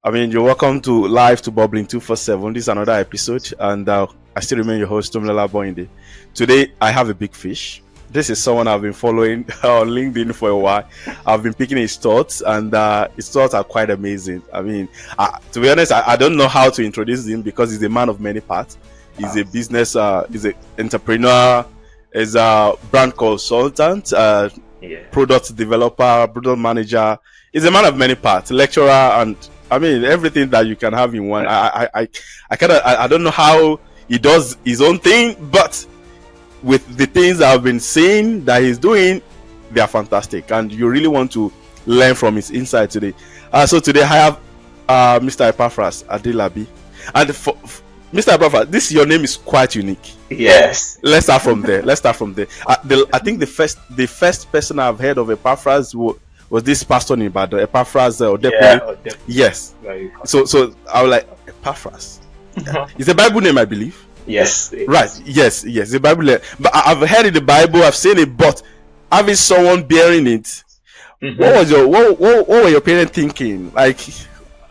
I mean, you're welcome to Live to Bubbling 247. This is another episode, and I still remain your host, Tomilala Boinde. Today, I have a big fish. This is someone I've been following on LinkedIn for a while. I've been picking his thoughts, and his thoughts are quite amazing. I mean, to be honest, I don't know how to introduce him because he's a man of many parts. He's a business, he's an entrepreneur, he's a brand consultant, product developer, product manager. He's a man of many parts, lecturer, and I mean everything that you can have in one. I don't know how he does his own thing, but with the things I've been seeing that he's doing, they are fantastic, and you really want to learn from his insight today. So today I have Mr. Epaphras Adelabi, and Mr. Epaphras, your name is quite unique. Yes. Let's start from there. I think the first person I've heard of Epaphras was this pastor in Ibadan, Epaphras Adelabi. Yes. So I was like, Epaphras. It's a Bible name, I believe. Yes. Right. Yes. The Bible name. But I've heard in the Bible, I've seen it, but having someone bearing it, what were your parents thinking? Like,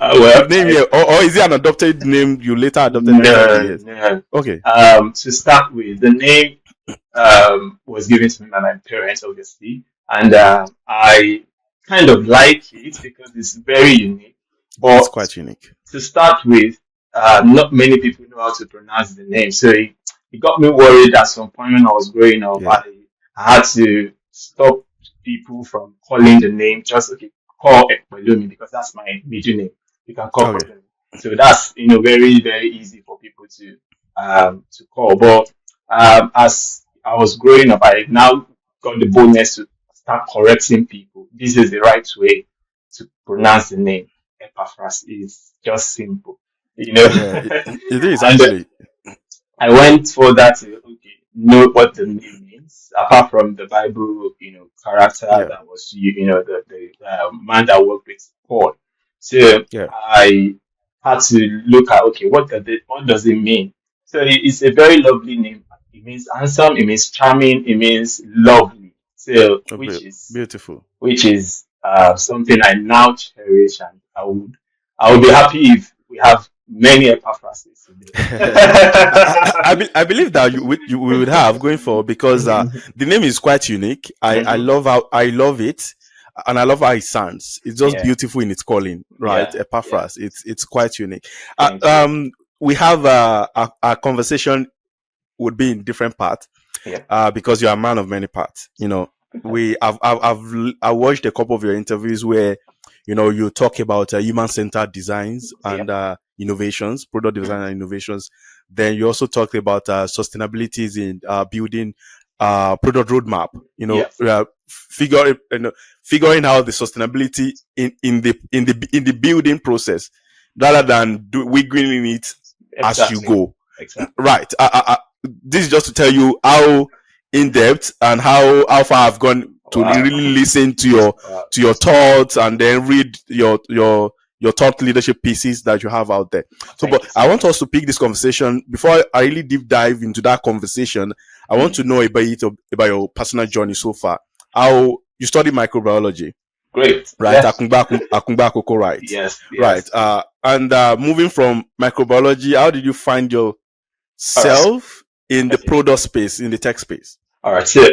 name or is it an adopted name you later adopted? No. Okay. To start with, the name was given to me by my parents, obviously, and I kind of like it because it's very unique. But it's quite unique. To start with, not many people know how to pronounce the name, so it got me worried at some point when I was growing up. Yeah. I had to stop people from calling the name. Just call Ekpelumi because that's my middle name. You can call me. So that's very, very easy for people to call. But as I was growing up, I now got the boldness to start correcting people. This is the right way to pronounce the name. Epaphras is just simple, Yeah, it is actually. I went further to know what the name means, apart from the Bible, character that was the man that worked with Paul. So I had to look at what does it mean? So it's a very lovely name. It means handsome, it means charming, it means lovely. So which is beautiful. Which is something I now cherish, and I would be happy if we have many Epaphrases today. I believe that you would have going forward because the name is quite unique. I love it. And I love how it sounds. It's just beautiful in its calling, right? Yeah. Epaphras. It's quite unique. We have a conversation would be in different parts. Because you're a man of many parts. I watched a couple of your interviews where you talk about human-centered designs and innovations, product design and innovations. Then you also talked about sustainability in building product roadmap. Figuring out the sustainability in the building process rather than wiggling it as you go. Exactly. Right. This is just to tell you how in depth and how far I've gone to really listen to your thoughts and then read your thought leadership pieces that you have out there. But I want us to pick this conversation before I really deep dive into that conversation. I want to know about your personal journey so far. How you studied microbiology. Great. Right. Yes. Akumba Koko, right. Yes. Right. And moving from microbiology, how did you find yourself in the product space, in the tech space? All right. So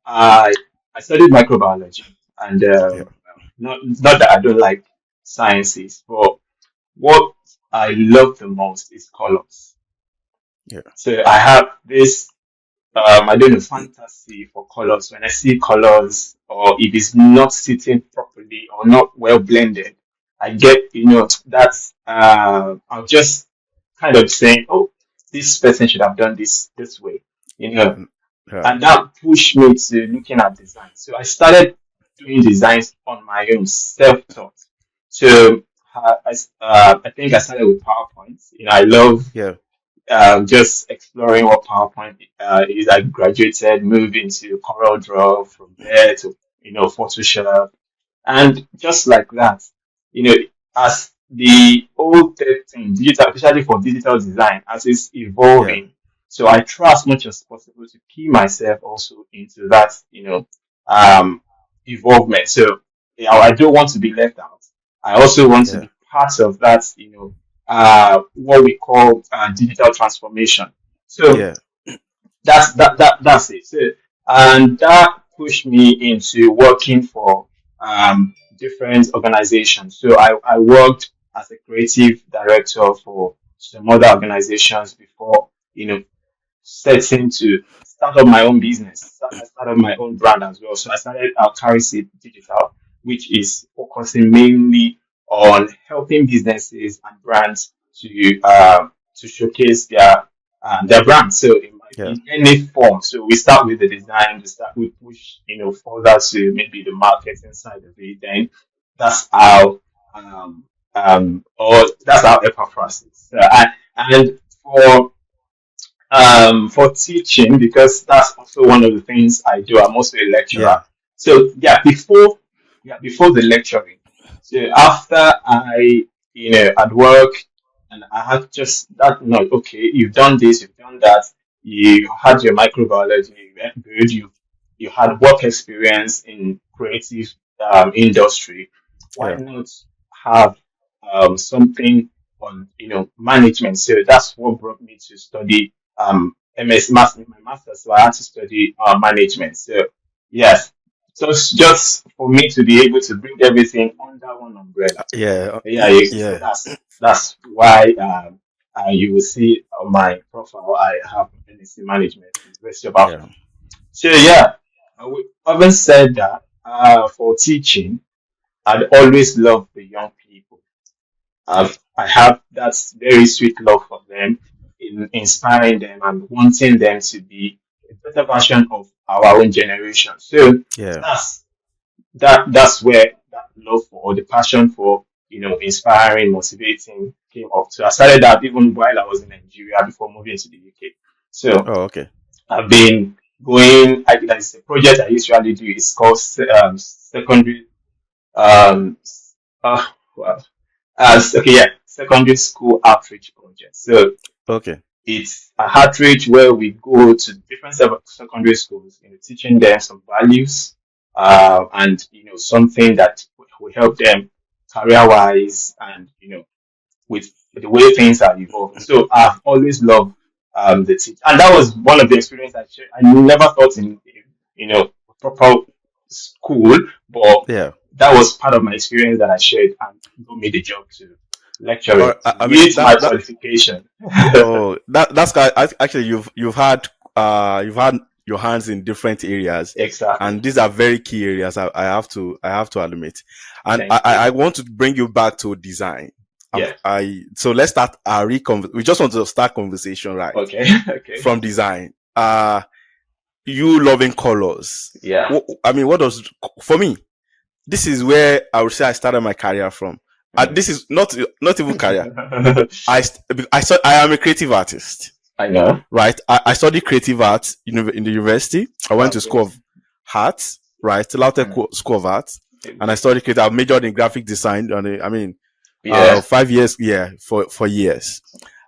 I studied microbiology, and not that I don't like sciences, but what I love the most is colors. Yeah. So I have this fantasy for colors. When I see colors, or if it's not sitting properly or not well blended, I get that's I'm just kind of saying, oh, this person should have done this way, and that pushed me to looking at design. So I started doing designs on my own, self-taught. So I think I started with PowerPoint. I love just exploring what PowerPoint is. I graduated, moved into CorelDRAW, from there to Photoshop, and just like that, as the old tech thing, digital, especially for digital design, as it's evolving. So I try as much as possible to key myself also into that, evolvement. So I don't want to be left out. I also want to be part of that, what we call digital transformation. So Yeah. that's it. So, and that pushed me into working for different organizations. So I worked as a creative director for some other organizations before, setting to start up my own business. I started my own brand as well. So I started Carry Digital, which is focusing mainly on helping businesses and brands to showcase their brand. So Yeah. in any form. So we start with the design, we push further to maybe the marketing side of it. Then that's how or that's how Epaphras is. And for teaching, because that's also one of the things I do. I'm also a lecturer. Yeah. So before the lecturing. So after I at work, and I had just that no, okay, you've done this, you've done that, you had your microbiology, you went good, you had work experience in creative industry. Why Yeah. not have something on management? So that's what brought me to study my master's. So I had to study management. So yes, so it's just for me to be able to bring everything under one umbrella. Yeah. Yeah, so Yeah. that's why you will see on my profile I have NSC management, University of Yeah. Africa. So yeah, having said that, for teaching, I'd always love the young people. I have that very sweet love for them, in inspiring them and wanting them to be a better version of our own generation. So Yeah. that's that's where that love for, or the passion for inspiring, motivating came up. So I started that even while I was in Nigeria before moving to the UK. So Oh, okay. I've been going. There's a project I usually do. It's called secondary. Um, uh, well, okay, yeah, secondary school outreach project. So Okay. it's a outreach where we go to different secondary schools, teaching them some values, and something that will help them career-wise, and with the way things are evolving. So I've always loved the teach, and that was one of the experiences I shared. I never thought in proper school, but Yeah. that was part of my experience that I shared and got me the job to lecturing Or to I mean meet my that qualification. oh that's actually you've had your hands in different areas, Exactly. and these are very key areas. I have to admit, and Thank you. I want to bring you back to design. Yeah. I so let's start our we just want to start conversation right Okay. Okay. from design. You loving colors. Yeah. I mean, what does for me? This is where I would say I started my career from. Mm. This is not even career. I am a creative artist, I know. right? I studied creative arts in the university. I went to Okay. School of Arts, right? Lautech Mm. School of Arts, and I studied creative. I majored in graphic design, and I mean, Yeah. 5 years, yeah, for years.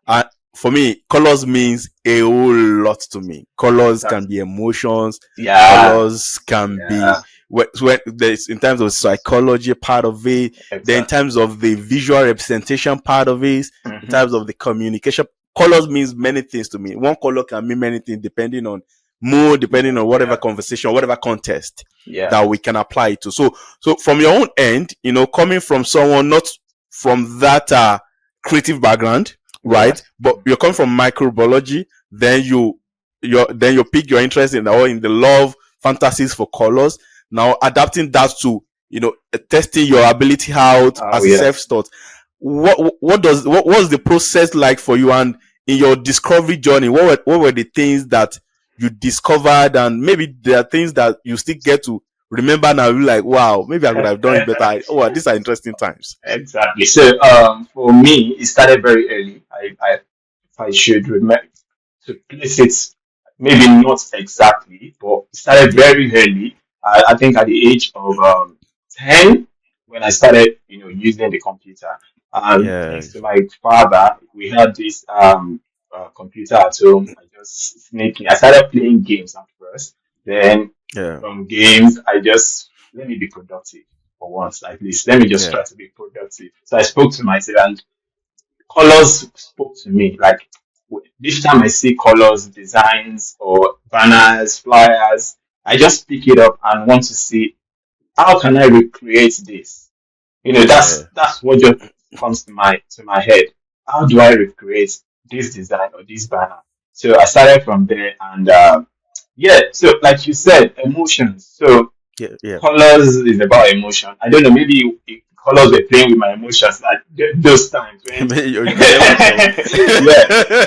And for me, colors means a whole lot to me. Colors can Exactly. be emotions. Yeah. Colors can be Yeah. when there's in terms of psychology part of it, then in Exactly. terms of the visual representation part of it, in Hmm. terms of the communication. Colors means many things to me. One color can mean many things depending on mood, depending on whatever Yeah. conversation, whatever context Yeah. that we can apply it to. So from your own end, coming from someone not from that creative background, Yeah. right? But you're coming from microbiology, then you pick your interest in the love fantasies for colors. Now adapting that to testing your ability out Oh as a yeah. self-taught. What was the process like for you, and in your discovery journey, what were the things that you discovered, and maybe there are things that you still get to remember now, you're like, wow, maybe I could have done it better. Oh, these are interesting times. Exactly. So for me, it started very early. If I should remember to place it, maybe not exactly, but it started Yeah. very early. I think at the age of 10, when I started, using the computer. Yeah. Thanks to my father, we had this computer at home. I just sneaking. I started playing games at first. Then Yeah. from games, I just let me be productive. for once, at least. Let me just Yeah. try to be productive. So I spoke to myself, and colors spoke to me. Like each time I see colors, designs, or banners, flyers, I just pick it up and want to see how can I recreate this. Yeah. That's what just comes to my head. How do I recreate this design or this banner? So I started from there, and yeah. So like you said, emotions. So Yeah. Yeah. colors is about emotion. I don't know. Maybe colors were playing with my emotions at those times when. You can never tell. Yeah,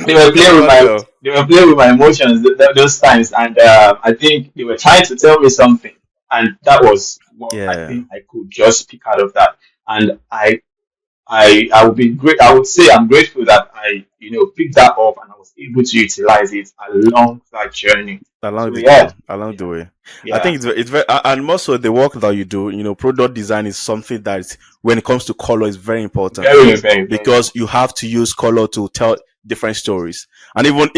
they were You can playing with never my tell. they were playing with my emotions those times, and I think they were trying to tell me something, and that was what I Yeah. think I could just pick out of that. And I would be great. I would say I'm grateful that I picked that up and I was able to utilize it along that journey. Along So the yeah, journey, along the yeah, way. I yeah, think it's very, and most of the work that you do, product design is something that, when it comes to color, is very important, very very very because you important. have to use color to tell different stories. And even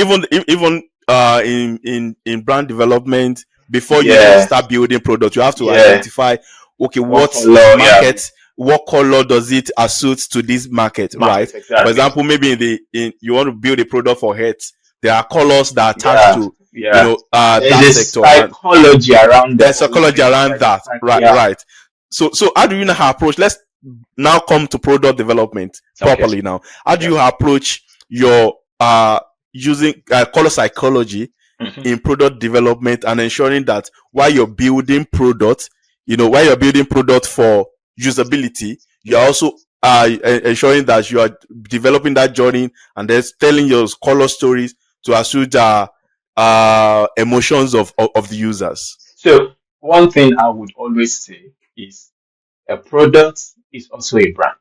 in brand development, before you even Yeah, start building product, you have to yeah. identify, okay, What what color? Yeah, market, what color does it suit to this market, right? market For exactly. example, maybe in you want to build a product for heads, there are colors that are attached Yeah, to yeah. There's that a sector, and psychology around the there's color. psychology around that, right? Yeah. Right. So how do you now approach? Let's now come to product development Okay. properly. Now, how do Yeah. you approach your using color psychology Hmm. in product development, and ensuring that while you're building product, while you're building product for usability, you're Yeah. also ensuring that you are developing that journey, and then telling your color stories to assuage emotions of the users. So one thing I would always say is a product is also a brand.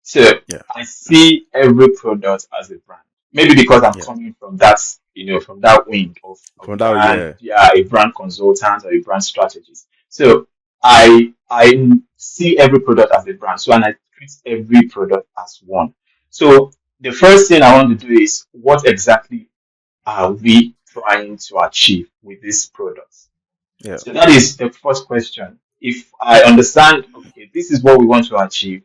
So Yeah. I see every product as a brand. Maybe because I'm Yeah. coming from that, from that wing of From that, brand, yeah. yeah, a brand consultant or a brand strategist. So I see every product as a brand. So and I treat every product as one. So the first thing I want to do is what exactly are we trying to achieve with these products? Yeah. So that is the first question. If I understand, okay, this is what we want to achieve,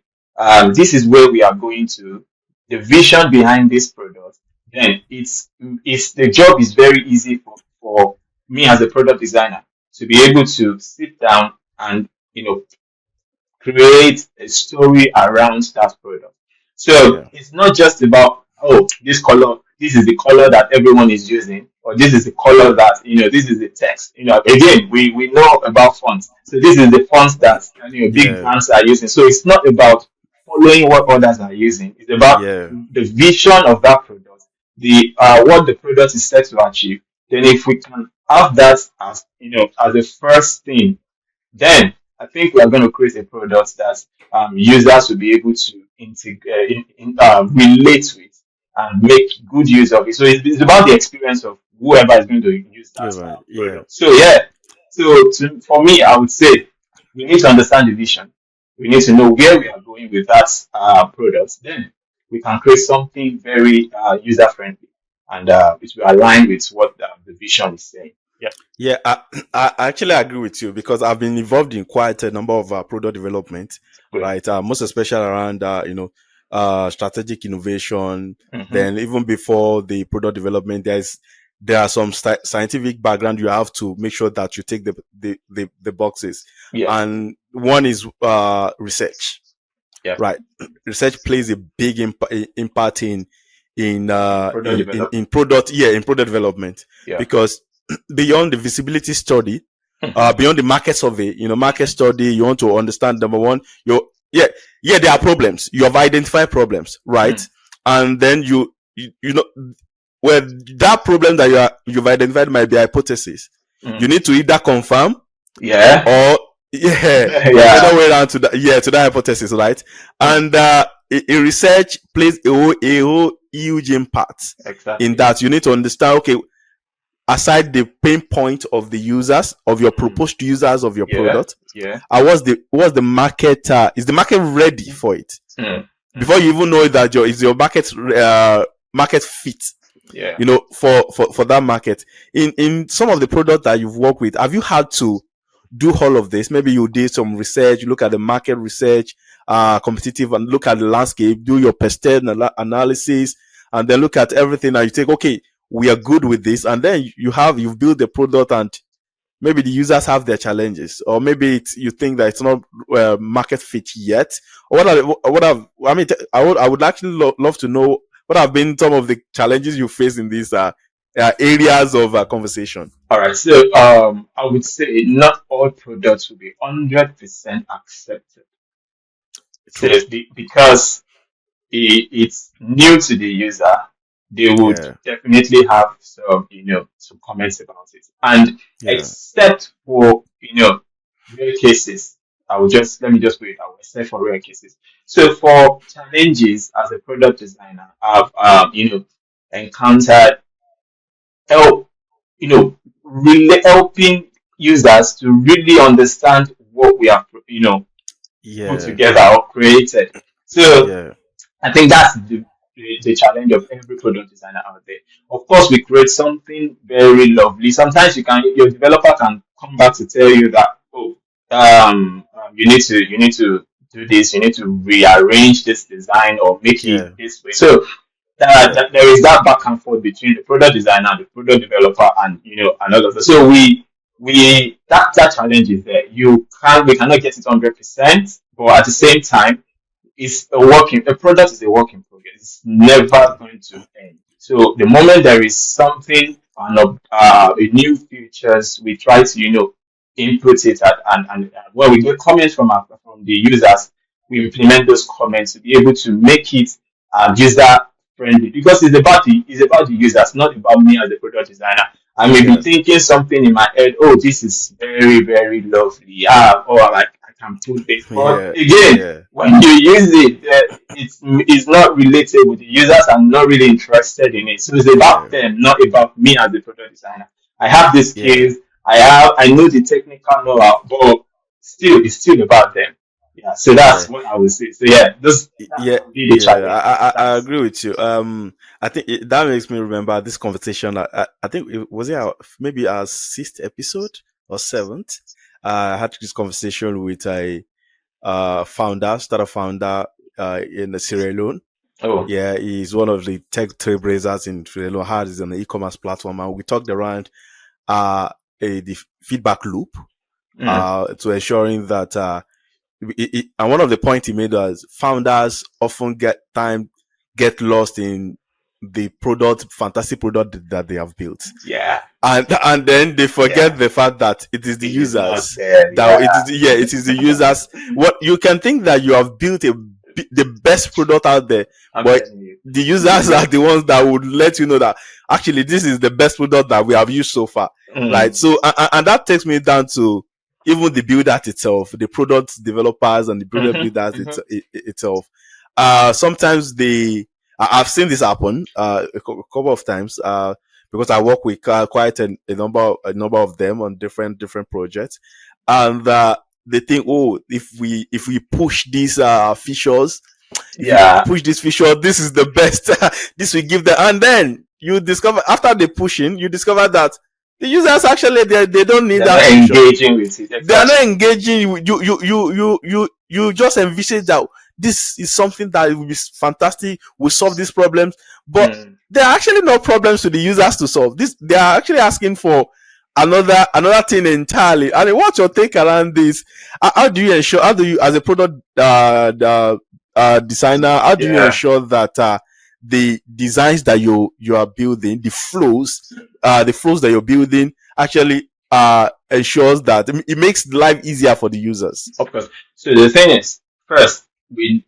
this is where we are going to, the vision behind this product, then it's the job is very easy for me as a product designer to be able to sit down and create a story around that product. So Yeah. it's not just about, oh, this color, this is the color that everyone is using, or this is the color that, this is the text. Again, we know about fonts. So this is the fonts that big Yeah. brands are using. So it's not about following what others are using. It's about Yeah. the vision of that product, the what the product is set to achieve. Then if we can have that as as a first thing, then I think we are going to create a product that users will be able to relate with and make good use of it. So it's about the experience of whoever is going to use Yeah. that Right. Yeah. product. So yeah, so for me, I would say we need to understand the vision. We need to know where we are going with that product. Then we can create something very user friendly, and it will align with what the vision is saying. Yeah, Yeah, I actually agree with you, because I've been involved in quite a number of product development, great. right? Most especially around, strategic innovation. Hmm. Then even before the product development, there are some scientific background you have to make sure that you take the boxes, Yeah, and one is research, yeah. right? Research plays a big impact Product in development. product, yeah, in product development, Yeah. because beyond the visibility study, Hmm. beyond the market survey, market study, you want to understand, number one, yeah, yeah, there are problems, you have identified problems, right? Mm. And then you know well, that problem that you've identified might be a hypothesis. You Mm. need to either confirm, Yeah. or yeah, or the Yeah. other way around, to that, yeah, to that hypothesis, right? Mm. And research plays a whole huge impact in Exactly. that. You need to understand, okay, aside the pain point of the users, of your Mm. proposed users of your Yeah. product, Yeah. what's the market, is the market ready for it, Mm. before Mm. you even know that your market fit, Yeah. for that market. In some of the products that you've worked with, have you had to do all of this. Maybe you did some research, look at the market research, competitive, and look at the landscape, do your analysis, and then look at everything and you take, okay, we are good with this. And then you've built the product, and maybe the users have their challenges, or maybe you think that it's not market fit yet. Or I would actually love to know what have been some of the challenges you face in these areas of conversation. All right. So I would say not all products will be 100% accepted. So True. because it's new to the user, they would Yeah. definitely have some, some comments about it. And Yeah. except for, rare cases, let me just put it out, except for rare cases. So for challenges as a product designer, I've, encountered help, really helping users to really understand what we have, put Yeah. together or created. So Yeah. I think that's the challenge of every product designer out there. Of course, we create something very lovely. Sometimes your developer can come back to tell you that, oh, you need to do this, you need to rearrange this design or make it Yeah. this way. So Yeah. there is that back and forth between the product designer, the product developer, and and all of that. So that challenge is there. We cannot get it 100%, but at the same time a product is a work in progress. It's never Yeah. going to end. So the moment there is something a new features, we try to input it and when we get comments from the users, we implement those comments to be able to make it user friendly because it's about the users, not about me as a product designer. I may be Yeah. thinking something in my head, oh, this is very, very lovely. Or I can put this. But Yeah. again, Yeah. when you use it, it's not relatable. The users are not really interested in it. So it's about Yeah. them, not about me as a product designer. I have the Yeah. skills. I know the technical know-how, but still, it's still about them. Yeah. So Yeah. that's what I would say. So yeah, that Yeah. can be the Yeah. challenge I sometimes. agree with you. I think that makes me remember this conversation. I think was it maybe our sixth episode or seventh. I had this conversation with a startup founder in Sierra Leone. Oh. Yeah, he's one of the tech trailblazers in Sierra Leone. Hard is on the e-commerce platform, and we talked around uh the feedback loop Mm. to ensuring that and one of the points he made was founders often get lost in the fantastic product that they have built, Yeah. and then they Yeah. forget the fact that it is the It is not users there. that Yeah. it is the users. What you can think that you have built the best product out there, I'm but telling you. the users are the ones that would let you know that actually this is the best product that we have used so far, right? Mm. So and that takes me down to even the build art itself, the product developers and the product Hmm. builders Hmm. itself. Sometimes I've seen this happen a couple of times. Because I work with quite a number of them on different projects, and they think, oh, if we push these features, if we Yeah. push this feature, this is the best. This will give them, and then you discover after the pushing, you discover that the users actually they don't need They're that not feature. engaging with it. They are not Exactly. engaging. You just envisage that this is something that will be fantastic, will solve these problems, but Mm. there are actually no problems to the users to solve this. They are actually asking for another thing entirely. And what's your take around this? How do you ensure, how do you, as a product designer, how do you Yeah. ensure that the designs that you are building, the flows that you're building actually ensures that it makes life easier for the users? Of course. So the thing is, first, we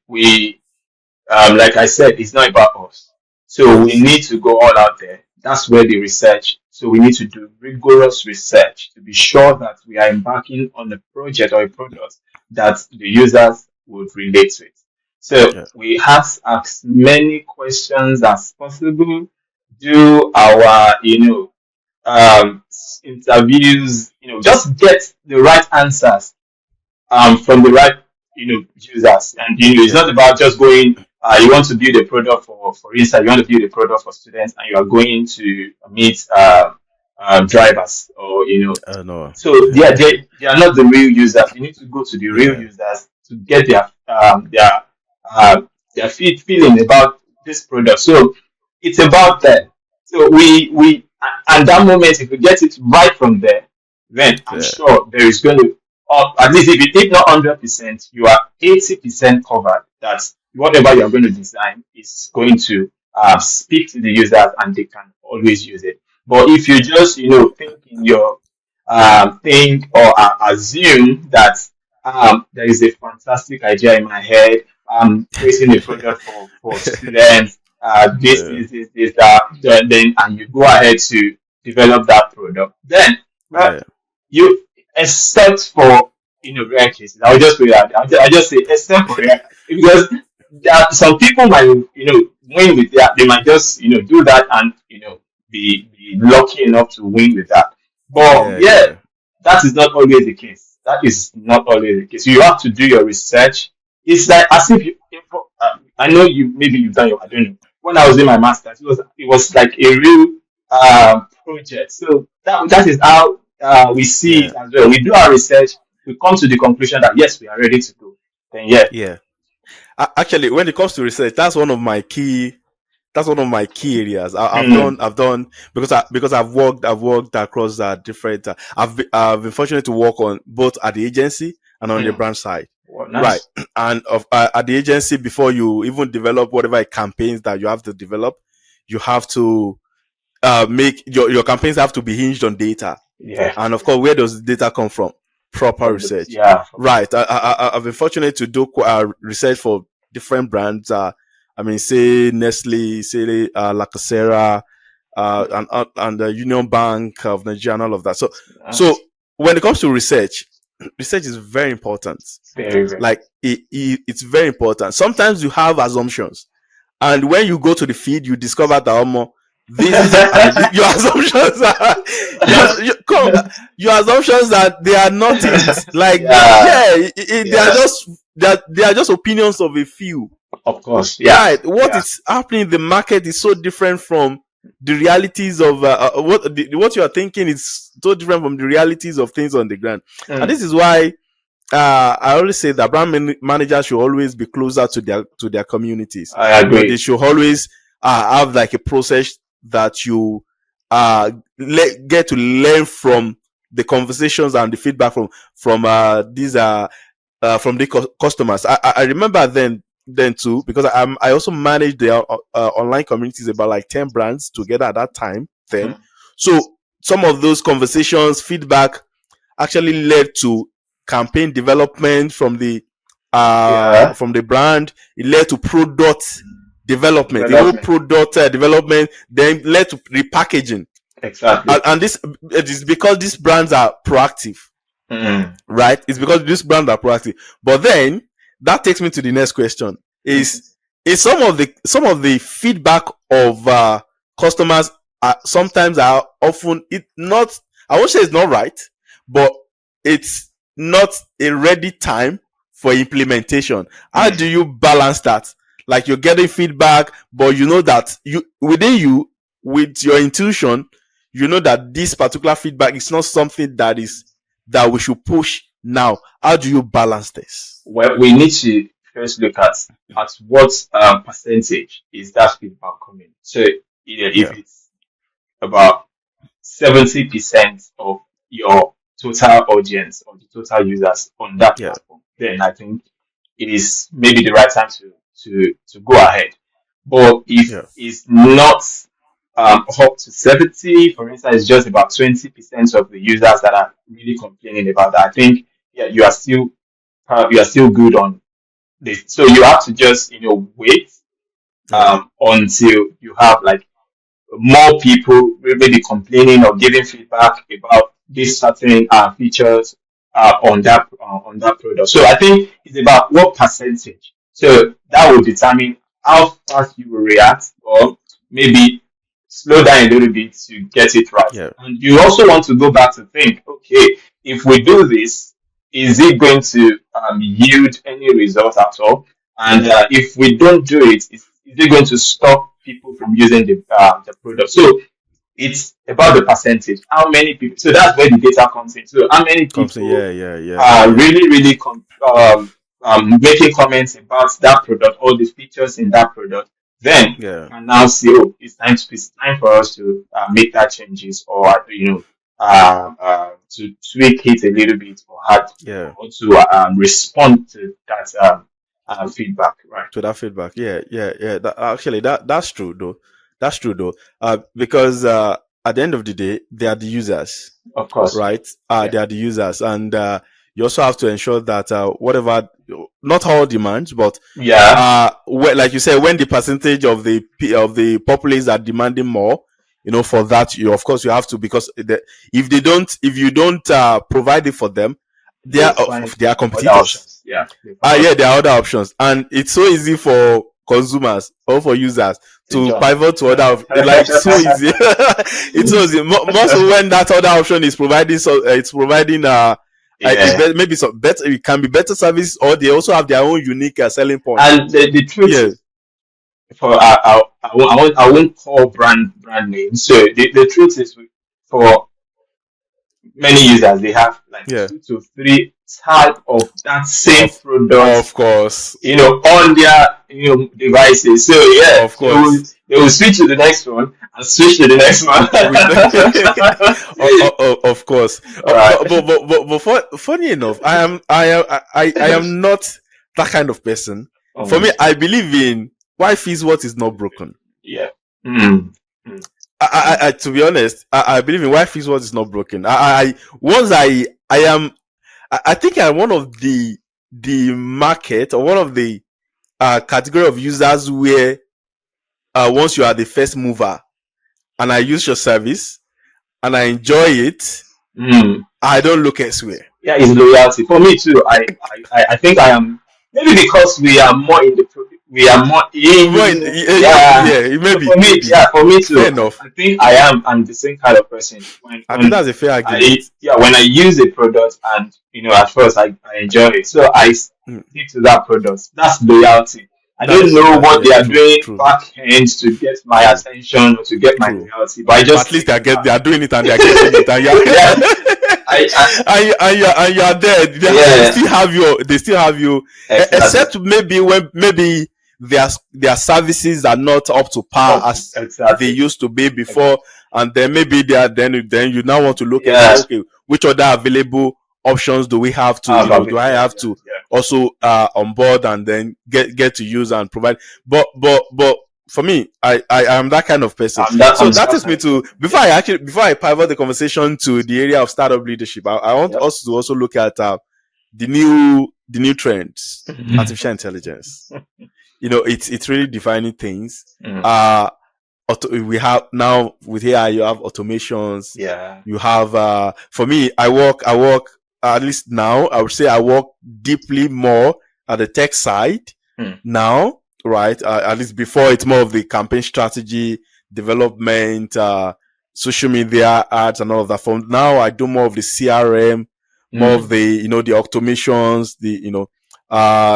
like I said, it's not about us. So we Yes. need to go all out there. That's where the research. So we need to do rigorous research to be sure that we are embarking on a project or a product that the users would relate to it. So Yeah. we ask as many questions as possible, do our, interviews, just get the right answers from the right users. And it's Yeah. not about just going. You want to build a product for instance, you want to build a product for students, and you are going to meet drivers, or No. so they are not the real users. You need to go to the real Yeah. users to get uh, their feeling about this product. So it's about that. So we and that moment, if we get it right from there, then I'm Yeah. sure there is going to, at least if you take not 100%, you are 80% covered. That whatever you are going to design is going to speak to the users and they can always use it. But if you just think in your think or assume that there is a fantastic idea in my head. I'm creating a product for students. This, Yeah. this, this, this, that. Then and you go ahead to develop that product. Then, well, Yeah. you, except for rare cases, I'll just put that. I just say except for rare, because some people might win with that. They might just do that and be lucky enough to win with that. But Yeah. yeah, Yeah. that is not always the case. That is not always the case. You have to do your research. It's like as if I know you've done your, I don't know. When I was in my masters, it was like a real project. So that is how we see Yeah. it as well. We do our research. We come to the conclusion that yes, we are ready to go. Then yeah. Yeah. Actually, when it comes to research, that's one of my key. That's one of my key areas. Mm, I've done because I've worked across different. I've been fortunate to work on both at the agency and on the mm. brand side, Well, right? nice. And at the agency, before you even develop whatever campaigns that you have to develop, you have to make your campaigns have to be hinged on data. Yeah. And of course, where does the data come from? Proper From the research. yeah. Right. I've been fortunate to do research for different brands. I mean, say Nestle, say La Casera, and the Union Bank of Nigeria, and all of that. So Nice. when it comes to research, research is very important. Very, very. Like it's very important. Sometimes you have assumptions, and when you go to the feed, you discover that this I mean your assumptions are your assumptions that they are not it. Like Yeah. yeah, they are Yeah. just they are just opinions of a few. Of course. Yeah. Right. What Yeah. is happening in the market is so different from the realities of what you are thinking is so different from the realities of things on the ground. And Mm, this is why I always say that managers should always be closer to their communities. I They agree. should always have like a process that you get to learn from the conversations and the feedback from the customers. I remember then too, because I also managed the online communities, about like 10 brands together at that time then. Mm, So some of those conversations, feedback actually led to campaign development yeah. from the brand. It led to product development, the whole Development. product development, then led to repackaging. Exactly. And this it is because these brands are proactive, Mm, right? It's because these brands are proactive. But then that takes me to the next question: mm, is some of the feedback of customers sometimes are often it not. I won't say it's not right, but it's not a ready time for implementation. How mm. do you balance that? Like you're getting feedback, but you know that you within you, with your intuition, you know that this particular feedback is not something that we should push now. How do you balance this? Well, we need to first look at what percentage is that feedback coming. So if Yeah, it's about 70% of your total audience or the total users on that yeah, platform, then I think it is maybe the right time to go ahead. But if yeah, it's not up to 70, for instance, it's just about 20% of the users that are really complaining about that, I think yeah, you are still good on this. So you have to just wait yeah, until you have like more people maybe complaining or giving feedback about these certain features on that product. So I think it's about what percentage. So that will determine how fast you will react, or maybe slow down a little bit to get it right. yeah, And you also want to go back to think, okay, if we do this, is it going to yield any result at all? And yeah, if we don't do it, is it going to stop people from using the product? So It's about the percentage. How many people? So that's where the data comes in. So how many Comes in, people yeah, yeah, yeah, are yeah, really making comments about that product, all the features in that product? Then yeah, can now see, oh, it's time for us to make that changes, or to tweak it a little bit, or had yeah. or to respond to that feedback, right? To that feedback, yeah, yeah, yeah. Actually, that's true though. That's true though. Because at the end of the day, they are the users, Of course. right? Yeah. They are the users, and you also have to ensure that whatever, not all demands, but Yeah. like you said, when the percentage of the populace are demanding more, for that, you of course you have to, because if you don't provide it for them, they They'll are find they are other competitors. options. Yeah. They find other Yeah, there are options other options, and it's so easy for consumers or for users to to jump. pivot to like so easy. It's so easy. More so when that other option is providing, so it's providing Yeah. maybe some better, it can be better service, or they also have their own unique selling point. And the truth Yeah, is, for I won't call brand names. So the truth is, for many users, they have like yeah, 2 to 3 type of that same of product, of course, on their devices. So yeah, of they will course. they will switch to the next one and switch to the next one. With of course. Right. Funny enough, I am not that kind of person. For me, Um, I believe in why fix what is not broken. yeah. Mm. Mm. To be honest, I believe in why fix what is not broken. Once I am, I think I'm one of the market, or one of the category of users where once you are the first mover and I use your service and I enjoy it, Mm. I don't look elsewhere. Yeah, it's loyalty for me too. I think I am, maybe because we are more Well, in, yeah. yeah, So maybe, for me, maybe. yeah, for me Fair too. enough. I think I'm the same kind of person. When I think that's a fair argument. when I use a product, and at first I enjoy it, so I Mm, stick to that product. That's loyalty. I that don't is know loyalty. what they Yeah, are true, doing true, back end to get my true, attention or to get my true. loyalty, but I But just at least stick to that. they are doing it and they are getting it, and Yeah, I you are there. yeah, They still have you, exactly. except maybe when maybe their services are not up to par Up to, as they exactly. used to be Exactly. before, and then maybe they are then you now want to look and say, Yeah. okay, which other available options do we have to, do I Yeah, have yeah, to yeah. also onboard and then get to use and provide. But for me, I am that kind of person. So I'm that that takes kind me of to, person. before Yeah. I pivot the conversation to the area of startup leadership, I want Yep. us to also look at the new trends, artificial intelligence. It's really defining things. Mm. uh we have now, with AI, you have automations. Yeah. You have for me, I work, at least now I would say I work deeply more at the tech side Mm. now, right? At least before, it's more of the campaign strategy development, social media ads and all of that. From now, I do more of the CRM, more of Mm. the the automations,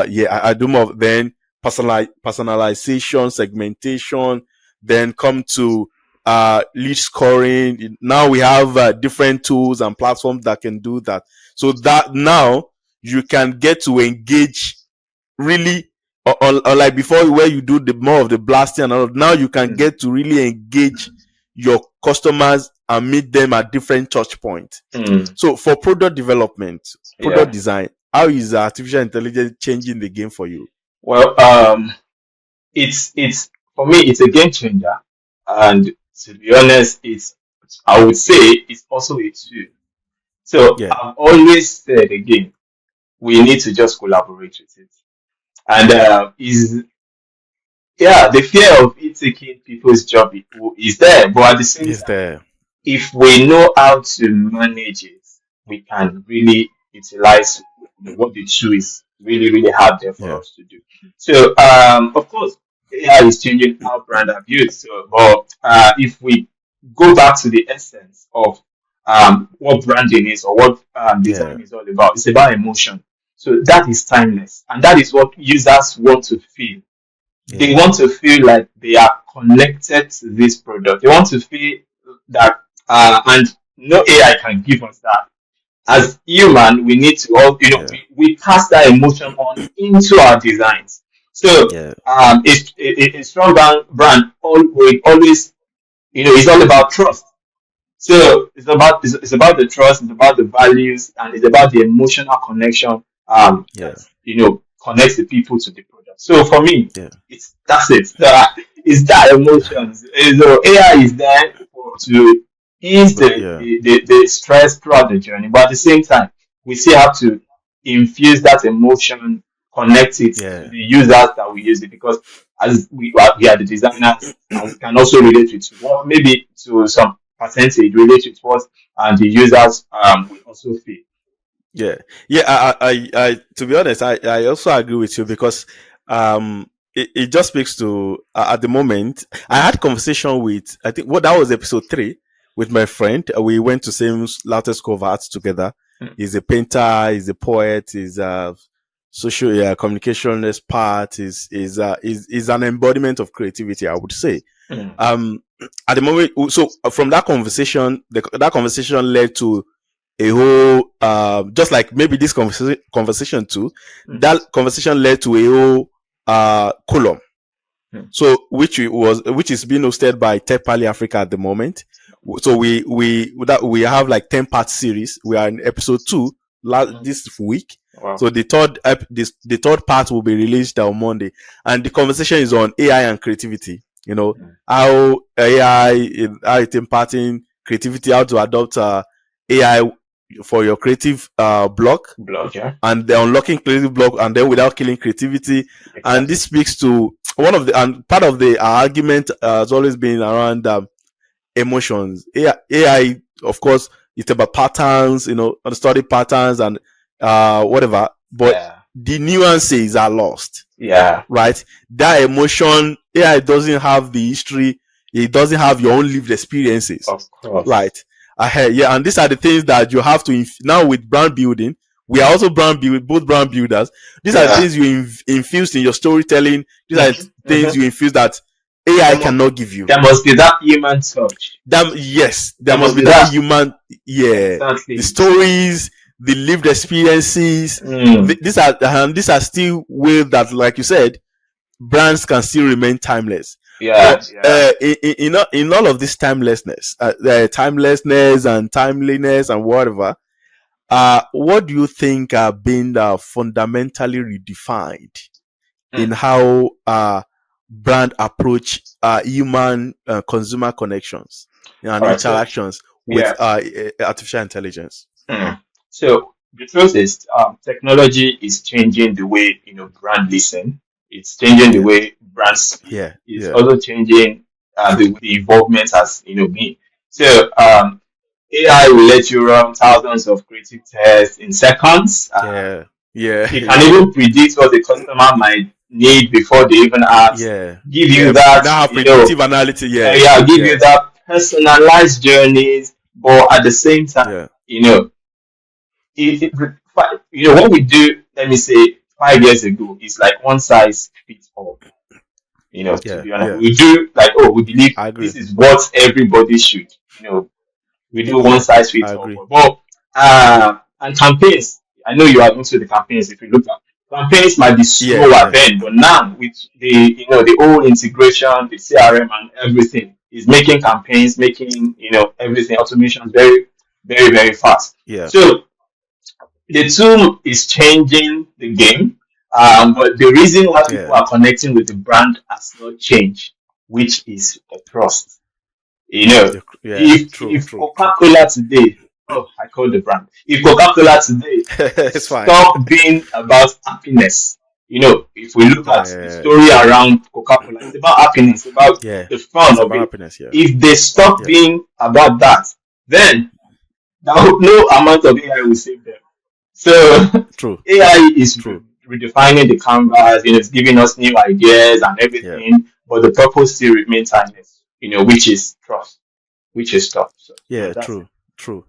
yeah, I do more of, then personalization, segmentation, then come to lead scoring. Now we have different tools and platforms that can do that, so that now you can get to engage really, or like before, where you do the more of the blasting and all. Now you can Mm. get to really engage your customers and meet them at different touch points. Mm. So for product development, product Yeah. design, how is artificial intelligence changing the game for you? Well, it's for me, it's a game changer, and to be honest, I would say it's also a tool. So Yeah, I've always said, again, we need to just collaborate with it, and is yeah, the fear of it taking people's job is there, but at the same is time, there? if we know how to manage it, we can really utilize what the tool is really out there for Yeah, us to do. So, of course, AI is changing how brand are viewed. So, but if we go back to the essence of what branding is, or what yeah, design is all about, it's about emotion. So that is timeless, and that is what users want to feel. They yeah, want to feel like they are connected to this product. They want to feel. that, and no AI can give us that. As human, we need to all, yeah, we pass that emotion on into our designs. So, yeah, a strong brand always, it's all about trust. So it's about the trust, it's about the values, and it's about the emotional connection yeah, that connects the people to the product. So for me, yeah, that's it. It's that emotions. So AI is there to ease but yeah, the stress throughout the journey, but at the same time, we still have to infuse that emotion, connect it to yeah. the users that we use it, because as we are the designers, and we can also relate with what maybe to some percentage relate with what the users will also feel. Yeah, yeah. To be honest, I also agree with you because it just speaks to at the moment. I Mm, had conversation with I think what that was episode 3 with my friend. We went to same latest coverts together. mm, He's a painter. He's a poet. He's a social communication expert. Is an embodiment of creativity. I would say. mm, Um, at the moment, so from that conversation, that conversation led to a whole just like maybe this conversation too, mm, that conversation led to a whole column, mm. so which is being hosted by Tech Pali Africa at the moment. So we have like 10-part series. We are in episode 2 Mm. this week. Wow. So the third part will be released on Monday, and the conversation is on AI and creativity. Mm. How how it's imparting creativity, how to adopt AI for your creative block, Blog, yeah. and the unlocking creative block, and then without killing creativity. And Exactly. this speaks to one of the and part of the argument has always been around emotions. AI, of course, it's about patterns, study patterns and whatever, but Yeah. the nuances are lost, Yeah. right? That emotion, AI doesn't have the history, it doesn't have your own lived experiences, Of course. right? Yeah, and these are the things that you have to now with brand building. We are also both brand builders. These are the Yeah. things you infused in your storytelling. These are Hmm. the things Hmm. you infuse that AI There, mu- cannot give you. there must be that human touch. That yes, there There must must be be that that. human. Yeah, the Exactly. stories, the lived experiences. Mm. These are still ways that, like you said, brands can still remain timeless. But Yeah. Yeah. in all of this timelessness and timeliness and whatever, what do you think are being fundamentally redefined in Mm. how brand approach human consumer connections and All right. So interactions with yeah. artificial intelligence? Mm. So the truth is, technology is changing the way brand listen. It's changing the Yeah, way brand speak. yeah, It's yeah, also changing the involvement has been. So AI will let you run thousands of creative tests in seconds. yeah, yeah, It can yeah, even predict what the customer might need before they even ask. yeah, Give yeah. you We that, now have predictive analytics. Yeah, yeah, give you yeah, that personalized journeys. But at the same time, yeah, what we do, let me say 5 years ago, is like one size fits all. To yeah, be honest, yeah. we do like, oh, we believe I agree. this is what everybody should. We do one Yeah, size I fits all. agree. But and campaigns, I know you are into the campaigns. If you look at campaigns, might be Yeah, slower yeah, then, but now with the whole integration, the CRM and everything is making campaigns, making everything automation very, very, very fast. yeah, So the tool is changing the game, but the reason why people yeah, are connecting with the brand has not changed, which is the trust. yeah. If True, true, true. Coca-Cola today, oh, I call the brand. If Coca-Cola today It's fine. stop being about happiness, if we look at the Yeah, story around Coca-Cola, it's about happiness, about yeah. the fun It's of about it. happiness. Yeah, If they stop yeah, being about that, then no amount of AI will save them. So true, AI is true. redefining the canvas, it's giving us new ideas and Yeah, everything, but the purpose still remains timeless, which is trust, which is stuff. So yeah, that's it. true, true.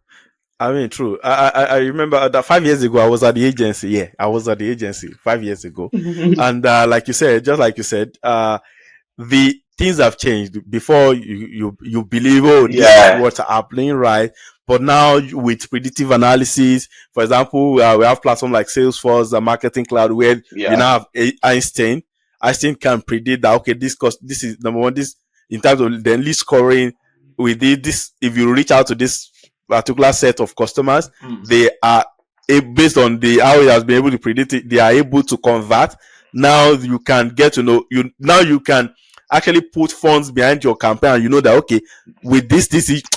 I mean, true. I remember that 5 years ago I was at the agency. Yeah, I was at the agency 5 years ago, and like you said, just like you said, the things have changed. Before you believe, oh, this is Yeah. what's happening, right? But now with predictive analysis, for example, we have platforms like Salesforce, the Marketing Cloud, where you Yeah. now have Einstein. Einstein can predict that, okay, this cost, this is number one. This in terms of the lead scoring, with this, if you reach out to this particular set of customers, Mm. they are based on the how he has been able to predict it, they are able to convert. Now you can get to know you. Now you can actually put funds behind your campaign, and you know that, okay, with this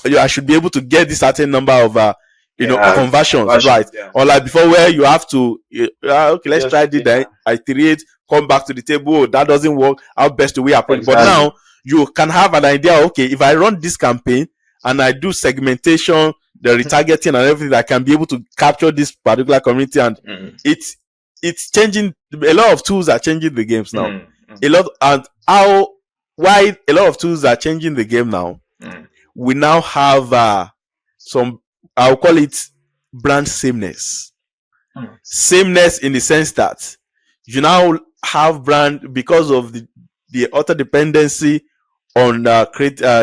I should be able to get this certain number of Yeah. conversions, right? Conversions. Yeah. Or like before, where you have to okay, let's try Just this, then data. iterate, come back to the table. Oh, that doesn't work, how best do we approach? But Exactly. now you can have an idea, okay, if I run this campaign and I do segmentation, the retargeting and everything, I can be able to capture this particular community. And Mm. it's changing. A lot of tools are changing the games now. Mm. Mm. A lot, and how why a lot of tools are changing the game now. Mm. We now have some, I'll call it brand sameness. Mm. Sameness in the sense that you now have brand, because of the auto dependency on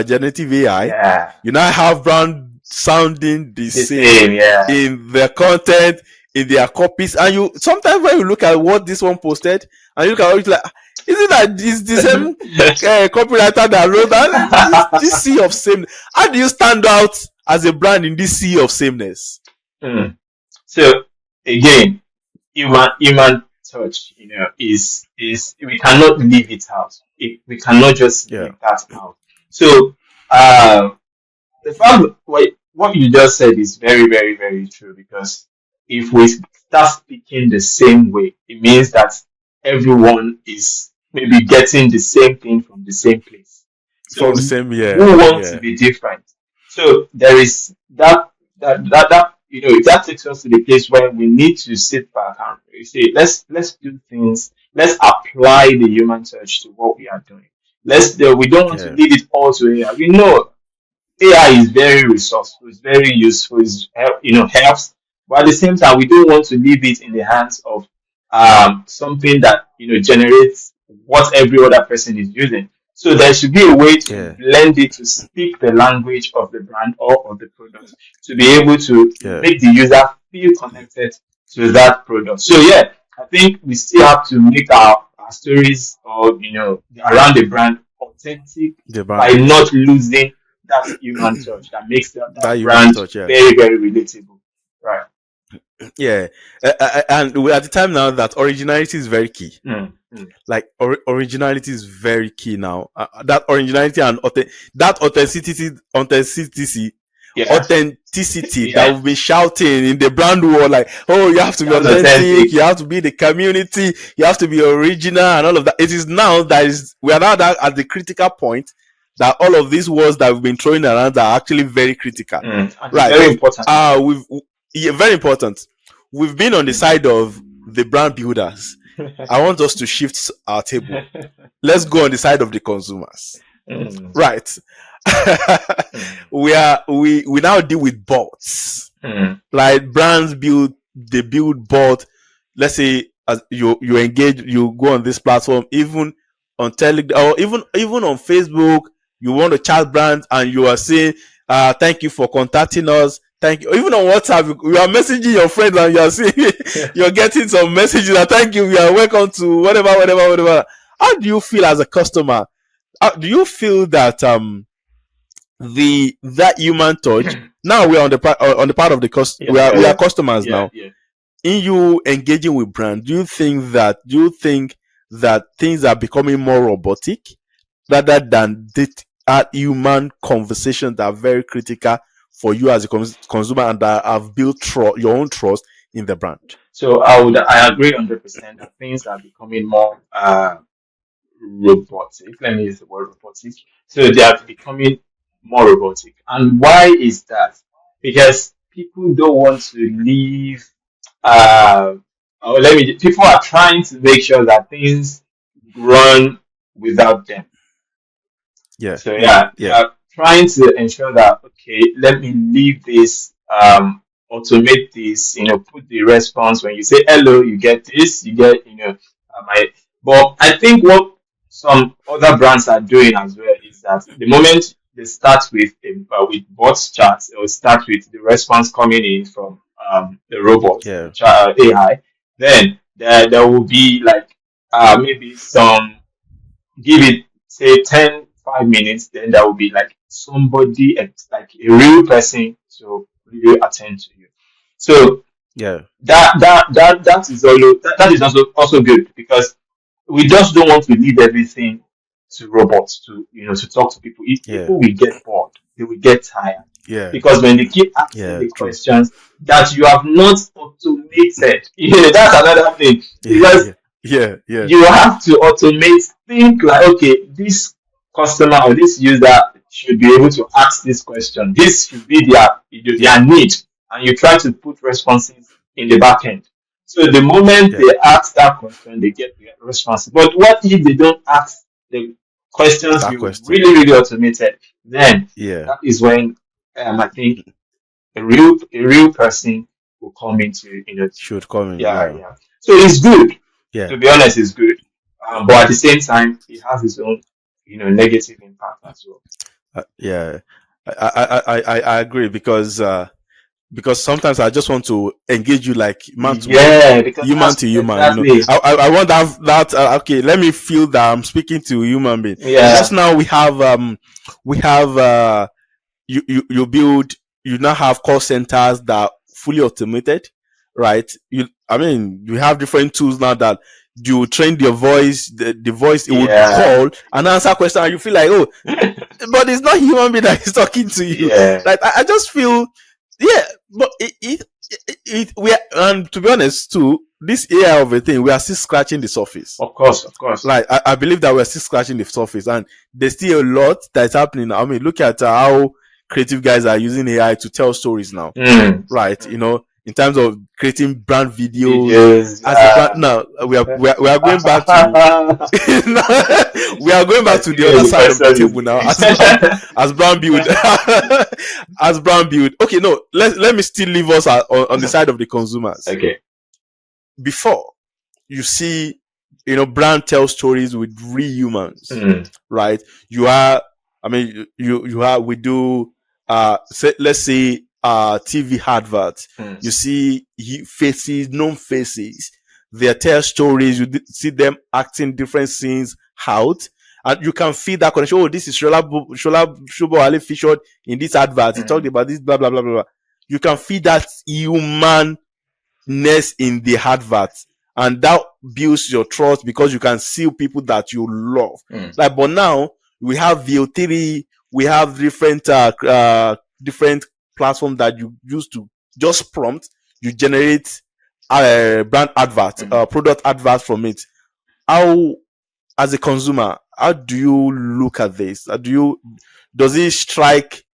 generative AI. Yeah. You now have brand sounding the The same same. Yeah. in their content, in their copies, and you sometimes when you look at what this one posted, and you look at it like, isn't that this the same copywriter that wrote that? This sea of sameness. How do you stand out as a brand in this sea of sameness? Mm. So again, human touch, is we cannot leave it out. We cannot just Yeah, leave that out. So uh, the fact what you just said is very, very, very true, because if we start speaking the same way, it means that everyone is maybe getting the same thing from the same place. So from the same, yeah, who want to yeah, be different? So there is that that takes us to the place where we need to sit back and we say, let's do things, let's apply the human touch to what we are doing. We don't want to yeah, leave it all to AI. We know AI is very resourceful, it's very useful, helps. But at the same time, we don't want to leave it in the hands of something that generates what every other person is using. So there should be a way to yeah, blend it to speak the language of the brand or of the product, to be able to yeah, make the user feel connected to that product. So yeah, I think we still have to make our stories, or around the brand, authentic, the by brand, not losing that human touch that makes that that human brand touch, yeah, very, very relatable. Right. yeah. And we're at the time now that originality is very key. Mm, mm. Like originality is very key now. That originality and that Yeah. authenticity that Yeah. we've been shouting in the brand war, like, oh, you have to be That's authentic, authentic. you have to be the community, you have to be original, and all of that. It is now that is we are now at the critical point that all of these words that we've been throwing around are actually very critical, And it's right? very important. We've yeah, very important. We've been on the Mm. side of the brand builders. I want us to shift our table. Let's go on the side of the consumers, Mm, right? mm, We now deal with bots. mm. Like brands build bot. Let's say as you engage, you go on this platform, even on Telegram, or even on Facebook. You want to chat brands, and you are saying, thank you for contacting us, thank you. Even on WhatsApp, you are messaging your friends, and you are saying you're getting some messages that, thank you, we are welcome to whatever. How do you feel as a customer? Do you feel that the that human touch, now we are on the part of the Yeah, we are yeah, customers yeah, now, yeah. in you engaging with brand, do you think that things are becoming more robotic rather than human conversations that are very critical for you as a consumer, and that have built your own trust in the brand? So I agree 100% that things are becoming more robotic. Let me use the word robotic. So they are becoming more robotic. And why is that? Because people don't want to leave. Uh, People are trying to make sure that things run without them. Yeah, So yeah, yeah, they yeah, are trying to ensure that, okay, let me leave this, automate this, put the response when you say hello, you get this, you get, my. But I think what some other brands are doing as well is that the moment they start with bot chats, or start with the response coming in from the robot, Yeah. AI, then there will be like maybe some, give it say 5 minutes, then there will be like somebody like a real person to really attend to you. So Yeah. that is also good, because we just don't want to leave everything to robots to, to talk to people. If Yeah. people will get bored, they will get tired, Yeah. because when they keep asking Yeah. the True. questions that you have not automated, that's another thing, Yeah. because Yeah. Yeah. Yeah. you have to automate, think like, okay, this customer or this user should be able to ask this question. This should be Yeah. their need, and you try to put responses in the back end. So the moment Yeah. they ask that question, they get the response. But what if they don't ask the questions That you question. really automated? Then Yeah. that is when I think a real person will come into, Should come in. yeah, Yeah. yeah. So it's good. Yeah. To be honest, it's good. But at the same time, it has its own, negative impact as well. Yeah. I agree because sometimes I just want to engage you like man to man, Yeah, because human that's to human. exactly. I want that. Okay, let me feel that I'm speaking to a human being because Yeah. now we have you build you now have call centers that are fully automated, right? I mean you have different tools now that you train your voice, the voice it would Yeah. call and answer question, and you feel like oh, but it's not human being that is talking to you. Yeah. Like I just feel, yeah, but we are, and to be honest too, this AI of a thing, we are still scratching the surface. Of course, of course. Like I believe that we're still scratching the surface, and there's still a lot that's happening. I mean, look at how creative guys are using AI to tell stories now, Mm. right? Mm. In terms of creating brand videos Videos. as a brand. Now we are going back to we are going back I to see the where other the side of the question table now as brand build as brand build. Okay, no, let me still leave us on the side of the consumers. Okay. Before you see, brand tell stories with real humans, Mm. right? I mean, you are we do let's say TV adverts. Mm. You see faces, known faces. They tell stories. You see them acting different scenes out, and you can feel that connection. Oh, this is Shola Shubo Ali featured in this advert. He talked Mm. about this, blah blah blah blah blah. You can feel that humanness in the advert, and that builds your trust because you can see people that you love. Mm. Like, but now we have VO3, we have different platform that you use to just prompt, you generate brand advert, Mm. product advert from it. How, as a consumer, how do you look at this? Does it strike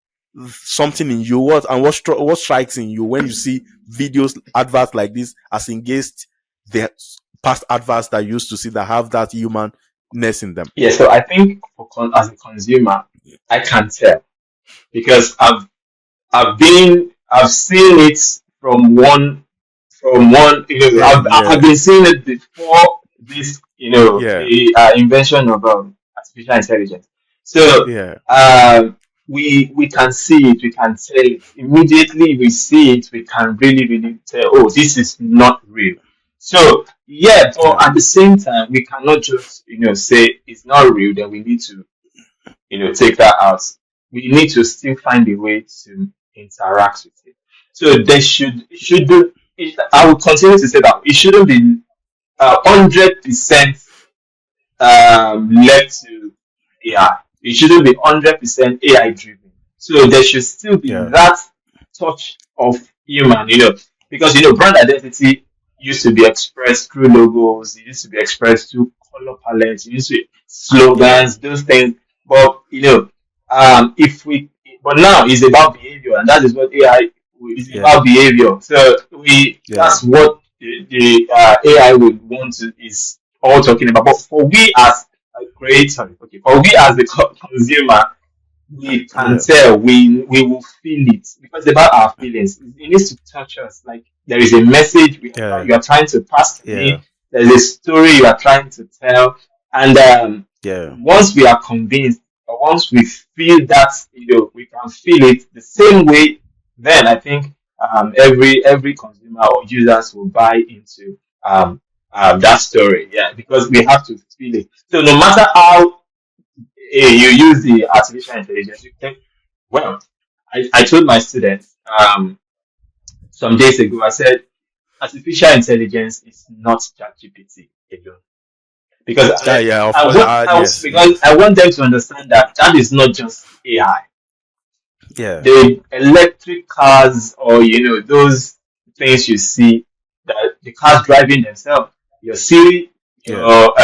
something in you? What strikes in you when you see videos adverts like this as against the past adverts that you used to see that have that humanness in them? Yeah. So I think as a consumer, I can tell, because I've seen it from one, And I've yeah, been seeing it before this, yeah, the invention of artificial intelligence. So yeah, we can see it, we can tell it immediately. We see it, we can really tell. Oh, this is not real. So yeah, but yeah, at the same time, we cannot just say it's not real. Then we need to take that out. We need to still find a way to interact with it. So there should do. I will continue to say that it shouldn't be 100% left to AI. It shouldn't be 100% AI driven. So there should still be yeah, that touch of human, because brand identity used to be expressed through logos, it used to be expressed through color palettes, it used to be yeah, slogans, those things. But if we, but now it's about behavior, and that is what AI is yeah, about, behavior. So yeah, that's what the AI would want to is all talking about. But for we as a creator, okay, for we as the consumer, we can yeah, tell, we will feel it, because it's about our feelings. It needs to touch us. Like there is a message yeah, you are trying to pass to yeah, me. There's a story you are trying to tell, and Yeah. Once we are convinced, or once we feel that, we can feel it the same way, then I think every consumer or users will buy into that story. Yeah, because we have to feel it. So no matter how you use the artificial intelligence, you can, well, I told my students some days ago, I said artificial intelligence is not ChatGPT alone, because Yeah, of course. Yes, because yes. I want them to understand that that is not just AI. Yeah, The electric cars, or those things you see, that the cars driving themselves, your Siri, yeah. your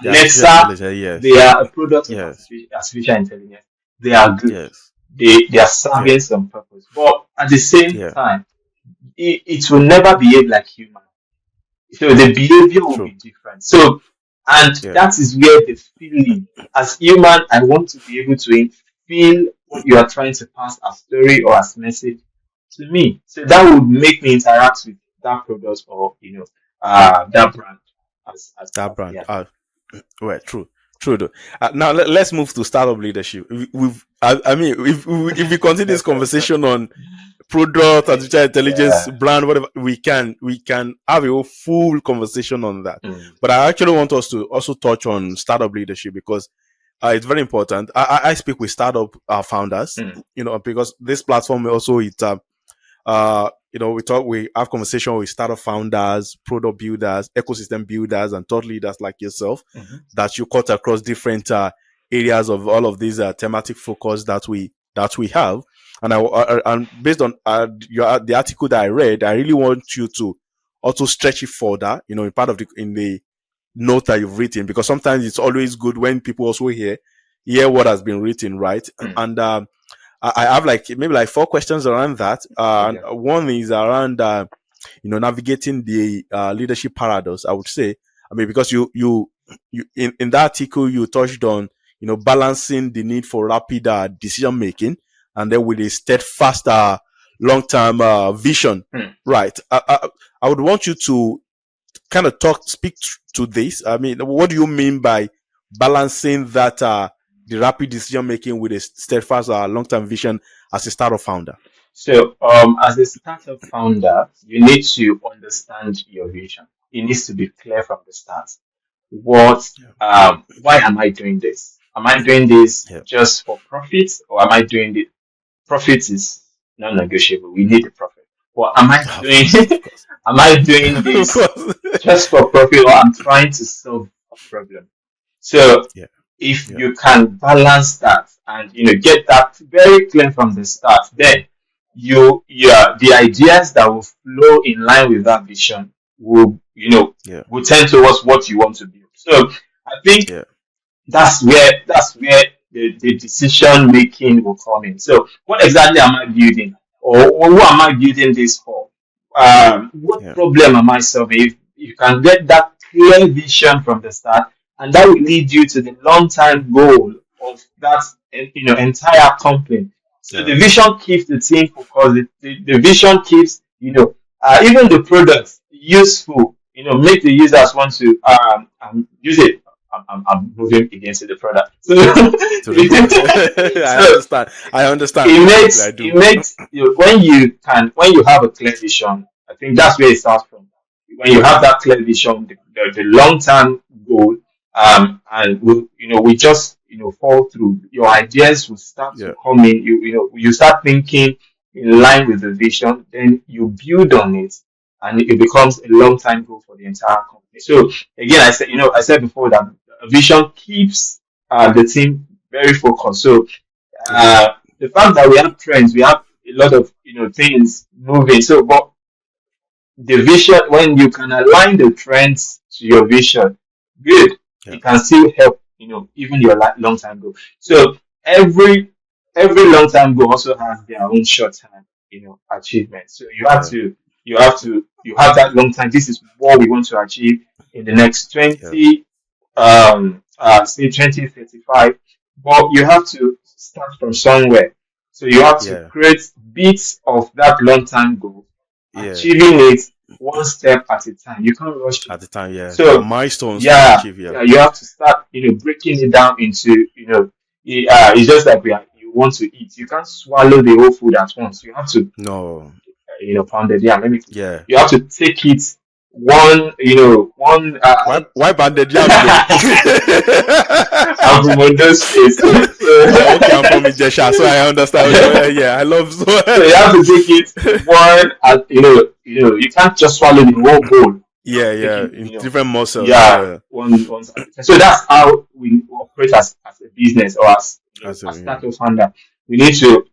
The artificial Alexa, intelligence, they yes. are a product of Yes, artificial intelligence. They are good. yes. They are Yeah, serving some purpose, but at the same yeah. time, it will never behave like human. So the behavior will be True. different. So, and Yeah, that is where the feeling, as human, I want to be able to feel what you are trying to pass as story or as message to me. So that would make me interact with that product, or that brand that brand. yeah. Well, true. True though. Now let's move to startup leadership. I mean, if we continue this conversation on product, artificial intelligence, Yeah. brand, whatever, we can have a whole full conversation on that. Mm, But I actually want us to also touch on startup leadership because it's very important. I speak with startup founders, mm, because this platform also we have conversation with startup founders, product builders, ecosystem builders, and thought leaders like yourself mhm, that you cut across different areas of all of these thematic focus that we have. And based on the article that I read, I really want you to also stretch it further, in part of the note that you've written, because sometimes it's always good when people also hear what has been written, right? mm. And I have like maybe like four questions around that. And Okay. one is around navigating the leadership paradox, I would say. I mean, because you in that article you touched on balancing the need for rapid decision making, and then with a steadfast long term vision, Mm. right? I would want you to kind of speak to this. I mean, what do you mean by balancing that the rapid decision making with a steadfast long term vision as a startup founder? So, as a startup founder, you need to understand your vision. It needs to be clear from the start. Yeah, Why am I doing this? Am I doing this yeah, just for profit, or am I doing it? Profit is non-negotiable. We need the profit. But am I of doing, course, of course, am I doing of this course. just for profit, or I'm trying to solve a problem? So, Yeah, if yeah, you can balance that, and get that very clear from the start, then the ideas that will flow in line with that vision yeah, will tend towards what you want to build. So I think yeah, that's where the decision making will come in. So what exactly am I building, or who am I building this for? What yeah, problem am I solving? If you can get that clear vision from the start, and that will lead you to the long-term goal of that entire company. So the yeah. vision keeps the team focused. The vision keeps even the product useful. Make the users want to use it. I'm moving against the product. So, To the product. I so understand. I understand it perfectly. I makes do. it makes when you have a clear vision. I think that's where it starts from. When you have that clear vision, the long term goal, and we just fall through. Your ideas will start to Yeah, come in. You start thinking in line with the vision, then you build on it, and it becomes a long time goal for the entire company. So again, I said before that a vision keeps the team very focused. So yeah, the fact that we have trends, we have a lot of things moving. So, but the vision, when you can align the trends to your vision, good. yeah, It can still help, even your long time goal. So every long time goal also has their own short term, achievement. So yeah, you have that long time. This is what we want to achieve in the next yeah, 20 say 2035, but you have to start from somewhere. So you have to yeah, create bits of that long-term goal, yeah. achieving it one step at a time. You can't rush it. At the time, yeah. There are So milestones to yeah, achieve. Yeah, yeah, you have to start breaking it down into, it's just like you want to eat. You can't swallow the whole food at once. You have to, No. pounded yam. Let me. Yeah. You have to take it one, one. Why banded yams though? I'm from Ondo State, so, Okay, I'm from Ijesha, so I understand. Yeah, I love so. so you have to take it one. You can't just swallow the whole bowl. You have Yeah, to take yeah, it, in different muscles. yeah, Yeah, one side. So that's how we operate as a business, or as, that's as yeah, startup founder. We need to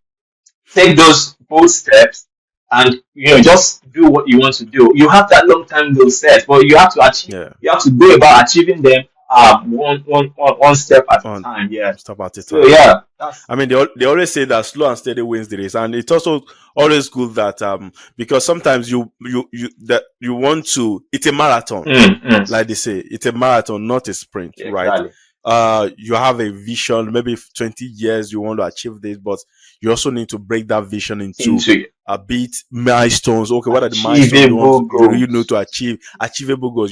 take those bold steps and, just do what you want to do. You have that long time goal set, but you have to achieve. yeah. You have to go about achieving them, one step at a On time. Yeah. stop at a So time. yeah, that's I mean, they always say that slow and steady wins the race, and it's also always good that because sometimes you want to. It's a marathon, like they say. It's a marathon, not a sprint, yeah, right? exactly You have a vision, maybe 20 years you want to achieve this, but you also need to break that vision into into a bit milestones. Okay, what are the milestones you want achievable to goals. achieve? Achievable goals,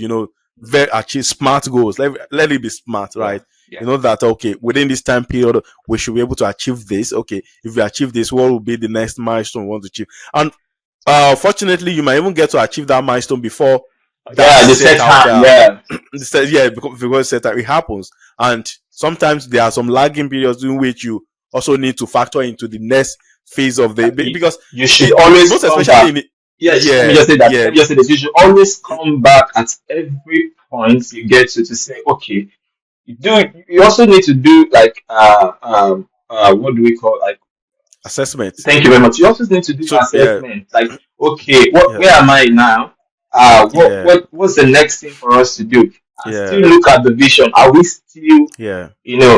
very achieve smart goals. Let it be smart, Yeah, right? yeah, You know that okay, within this time period, we should be able to achieve this. Okay, if we achieve this, what will be the next milestone we want to achieve? And fortunately, you might even get to achieve that milestone before that yeah. The set set out time. Yeah, yeah, because set out it happens. And sometimes there are some lagging periods in which you also need to factor into the next phase of the you, because you should always most come especially back. in Yes, let me yeah, just say that. yeah, Let me just say this. You should always come back at every point you get to say, okay, you also need to do like, what do we call, like, assessment. thank you very much. You also need to do So yeah, assessment. Like, okay, where yeah, am I now? yeah, What's the next thing for us to do? And still yeah, look at the vision. Are we still, yeah,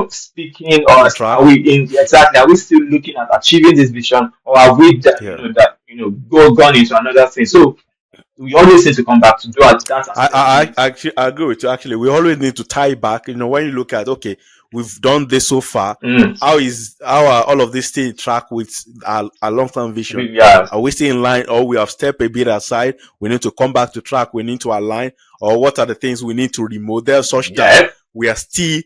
speaking, or on track. are we in exactly? Are we still looking at achieving this vision, or are we that, Yeah. gone into another thing? So we always need to come back to do that assessment. I actually I agree with you. Actually, we always need to tie back. When you look at okay, we've done this so far. Mm. How are all of this stay in track with our long term vision? Yeah, Are we still in line, or we have stepped a bit aside? We need to come back to track. We need to align, or what are the things we need to remodel such that yeah, we are still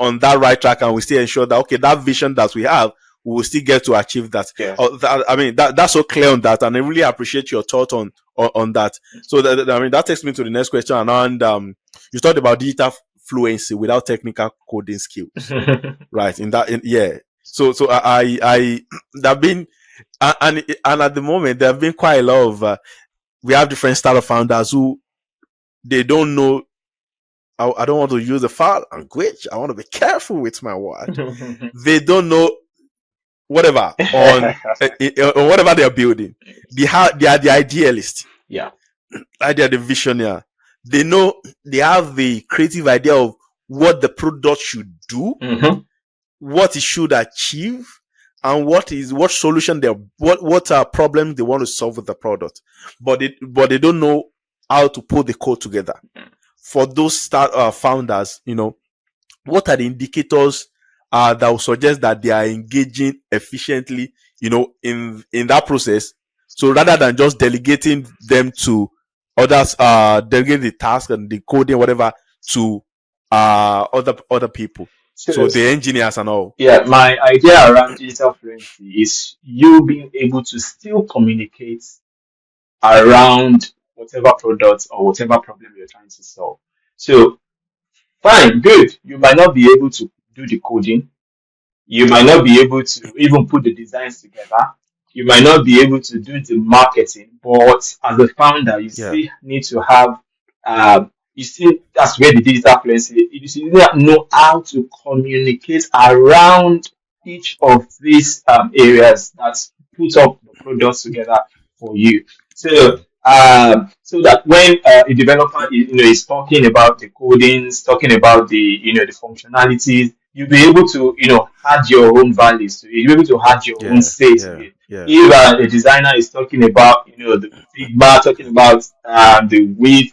on that right track, and we still ensure that okay, that vision that we have, we will still get to achieve that. yeah. I mean, that's so clear on that, and I really appreciate your thought on that. So I mean, that takes me to the next question. And you talked about digital fluency without technical coding skills, right? Yeah. So I there have been and at the moment there have been quite a lot of we have different startup founders who they don't know. I don't want to use the foul language. I want to be careful with my word. They don't know whatever on whatever they are building. They are the idealist. Yeah. Idea, the visionary. They know they have the creative idea of what the product should do, what it should achieve, and what solution they what are problems they want to solve with the product. But they don't know how to put the code together. For those founders, what are the indicators that will suggest that they are engaging efficiently, in that process. So rather than just delegating them to others, delegating the task and the coding, whatever, to other people. So, So the engineers and all. yeah, my idea around digital fluency is you being able to still communicate around whatever product or whatever problem you're trying to solve. So, fine, good. You might not be able to do the coding. You might not be able to even put the designs together. You might not be able to do the marketing, but as a founder, you Yeah, still need to have, you still, that's where the digital fluency, you still know how to communicate around each of these areas that put up the products together for you. yeah, So, so that when a developer is talking about the codings, talking about the functionalities, you'll be able to add your own values to it. You'll be able to add your own yeah, say to yeah, it. yeah, If a designer is talking about the Figma, talking about the width,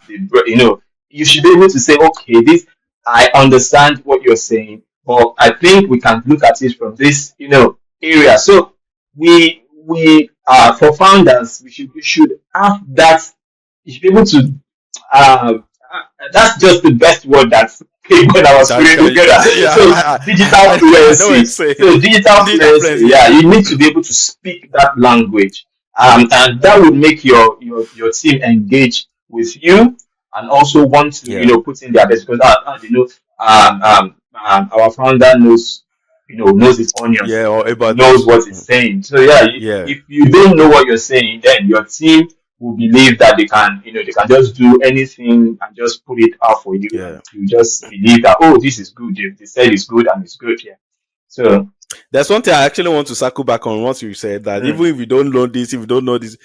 you should be able to say, okay, this, I understand what you're saying, but I think we can look at it from this area. So we for founders, we should have that. You should be able to. Uh, that's just the best word that when I was That putting can, together. yeah, So digital I know what you're fluency. saying. So digital Digital fluency, friends, yeah, yeah, you need to be able to speak that language, and that would make your team engage with you and also want to yeah, put in their best because our founder knows knows his onions, yeah, or about knows this. what he's saying. So yeah, Yeah, if you don't know what you're saying, then your team will believe that they can just do anything and just put it out for you, and yeah. you just believe that, oh, this is good. They said it's good and it's good. Yeah. So There's one thing I actually want to circle back on what you said, that mm, even if you don't know this, if you don't know this,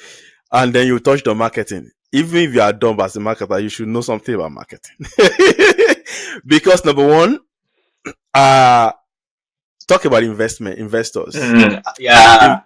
and then you touch the marketing, even if you are dumb as a marketer, you should know something about marketing. Because number one, uh talk about investors. In, yeah,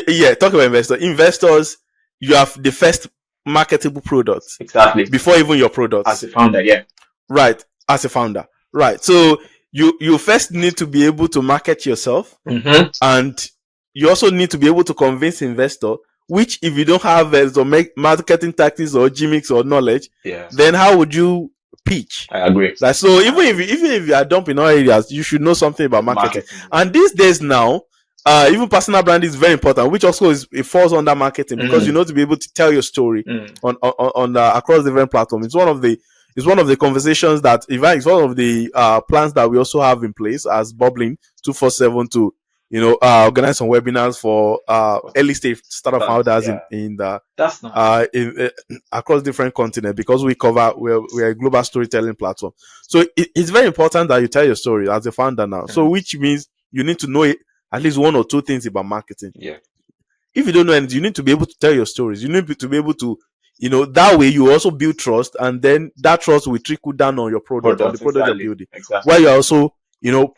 yeah, talk about investors. You have the first marketable product exactly. before even your As products, a founder, yeah. right? As a founder, right? So you first need to be able to market yourself, Mm-hmm. and you also need to be able to convince investor. Which, if you don't have some marketing tactics or gimmicks or knowledge, Yes, then how would you pitch? I agree. Like, so I agree. even if you are dumping all areas, you should know something about marketing. Marketing, yeah. And these days now, even personal brand is very important, which also it falls under marketing, because you Mm, know to be able to tell your story mm, on across different platforms. It's one of the conversations that, in fact, it's one of the plans that we also have in place as Bubbling 247 to organize some webinars for for early stage startup startups, founders yeah. in the That's nice. across different continents, because we're a global storytelling platform. So it's very important that you tell your story as a founder now. So Mm, which means you need to know at least one or two things about marketing. yeah. If you don't know anything, you need to be able to tell your stories. You need to be able to, that way you also build trust, and then that trust will trickle down on your product, on the Products, product you're exactly. building, Exactly. while you're also,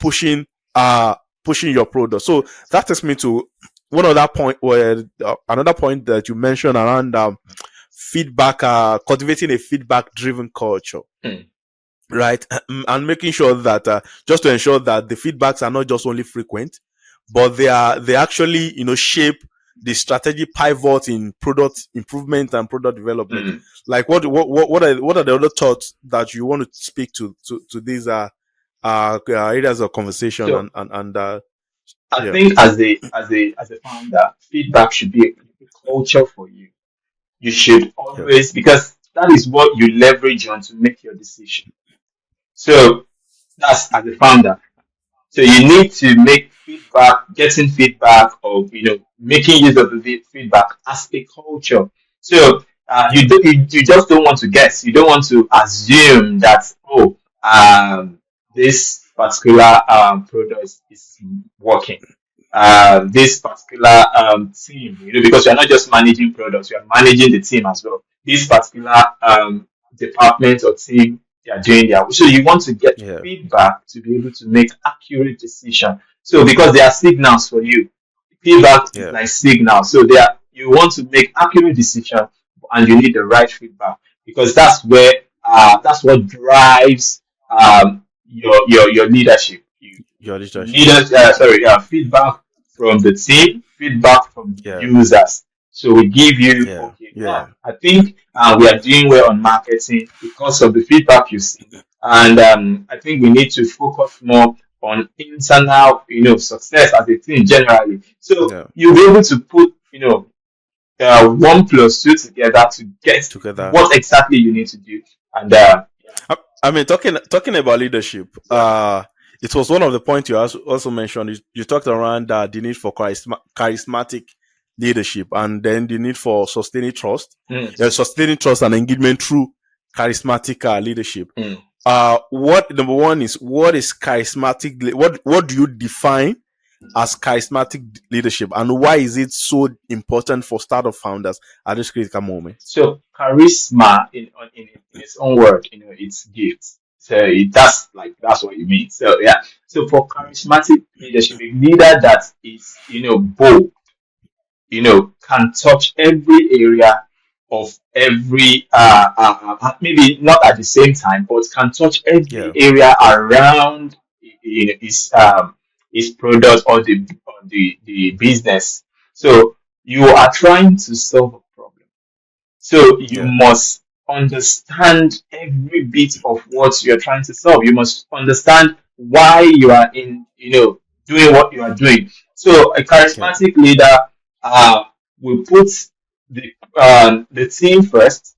pushing uh pushing your product. So that takes me to one other point, where another point that you mentioned around feedback, cultivating a feedback driven culture, Mm, right? And making sure that just to ensure that the feedbacks are not just only frequent, but they actually shape the strategy pivot in product improvement and product development. mm. Like, what are the other thoughts that you want to speak to these areas of conversation, So and I yeah, think as a founder, feedback should be a culture for you. You should yeah, always, because that is what you leverage on to make your decision. So that's as a founder. So you need to make feedback, getting feedback, or making use of the feedback as a culture. So yeah, you just don't want to guess. You don't want to assume that, oh, this particular product is working. This particular team, because you're not just managing products, you're managing the team as well. This particular department or team, they are doing their, so you want to get yeah, feedback to be able to make accurate decision. So because there are signals for you, feedback is yeah, like signal. So there you want to make accurate decision, and you need the right feedback, because that's what drives your leadership. your You leadership, need feedback from the team, feedback from the yeah, users. So we give you, yeah, okay, yeah, I think we are doing well on marketing because of the feedback you see. And I think we need to focus more on internal, success as a team generally. So yeah, you'll be able to put, one plus two together to get together. what exactly you need to do. And I mean, talking about leadership, yeah, it was one of the points you also mentioned. You talked around the need for charismatic leadership, and then the need for mm, sustaining trust and engagement through charismatic leadership. mm. What number one is, what is charismatic? What do you define as charismatic leadership, and why is it so important for startup founders at this critical moment? So charisma in its own word, it's gifts. So that's what you mean. So yeah. So for charismatic leadership, a leader that is bold, can touch every area of every maybe not at the same time, but can touch every Yeah, area around his product or the business. So you are trying to solve a problem. So you yeah, must understand every bit of what you're trying to solve. You must understand why you are doing what you are doing. So a Yeah. charismatic leader will put the team first,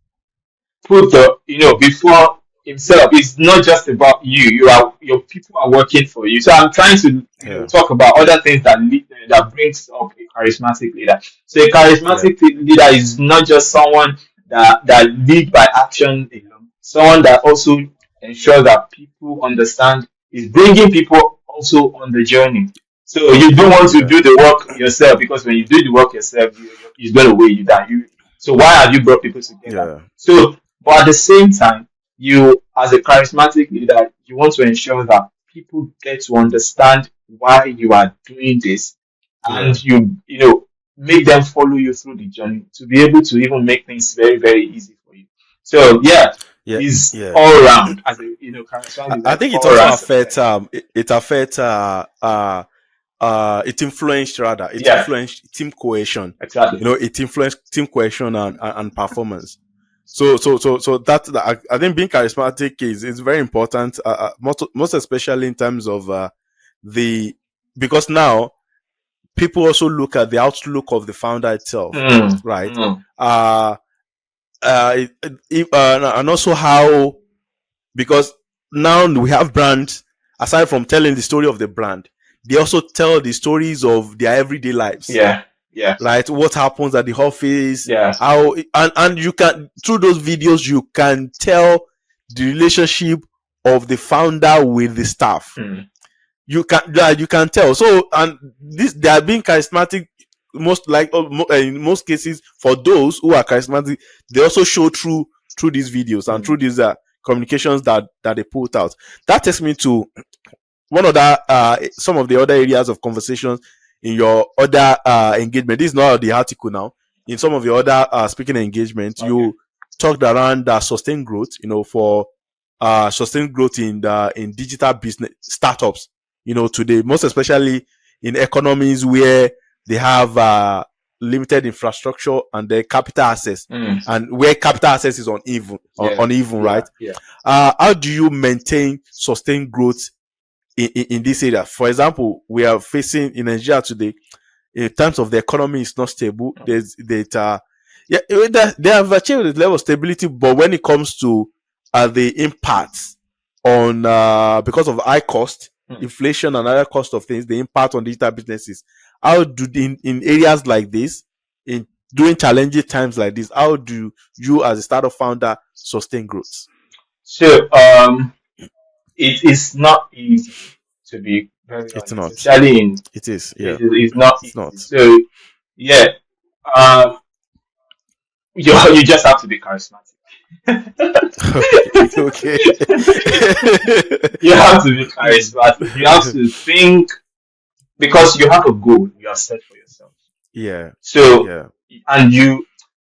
put the before himself. It's not just about you. Your people are working for you. So I'm trying to Yeah. talk about other things that brings up a charismatic leader. So a Yeah. charismatic leader is not just someone that lead by action alone. Someone that also ensures that people understand, is bringing people also on the journey. So you don't want to Yeah. do the work yourself, because when you do the work yourself, it's going to weigh you down. So why have you brought people together? Yeah. So, but at the same time, you, as a charismatic leader, you want to ensure that people get to understand why you are doing this, Yeah. and make them follow you through the journey to be able to even make things very, very easy for you. So yeah, Yeah. is Yeah. all round, as a charismatic is I an think it all also round success. affects it affects it influenced rather it Yeah, influenced team cohesion. exactly. It influenced team cohesion and performance. So that I think being charismatic is very important, most especially in terms of the because now people also look at the outlook of the founder itself, Mm, right? mm, uh and also how, because now we have brands, aside from telling the story of the brand, they also tell the stories of their everyday lives, yeah, yeah, right? What happens at the office, yeah. how, and you can, through those videos, you can tell the relationship of the founder with the staff. Mm, You can, yeah, you can tell. So, and this, they are being charismatic, most like in most cases, for those who are charismatic, they also show through these videos and mm, through these communications that they put out. That takes me to one other some of the other areas of conversations in your other engagement. This is not the article now. In some of your other speaking engagements, okay. you talked around sustained growth, for sustained growth in digital business startups, today, most especially in economies where they have limited infrastructure and the capital access, Mm, and where capital access is yeah, uneven, yeah, right? yeah. How do you maintain sustained growth in this area? For example, we are facing in Nigeria today, in terms of the economy is not stable. Mm, There's data, yeah, they have achieved this level of stability, but when it comes to the impacts on because of high cost, mm. inflation, and other cost of things, the impact on digital businesses, how do in areas like this, in during challenging times like this, how do you as a startup founder sustain growth? So it is not easy, to be very It's honest, not. especially in It is. Yeah. it's not It's easy. not. So yeah, um, you just have to be charismatic. Okay. Okay. You have to be charismatic. You have to think, because you have a goal you have set for yourself. Yeah. So, Yeah. and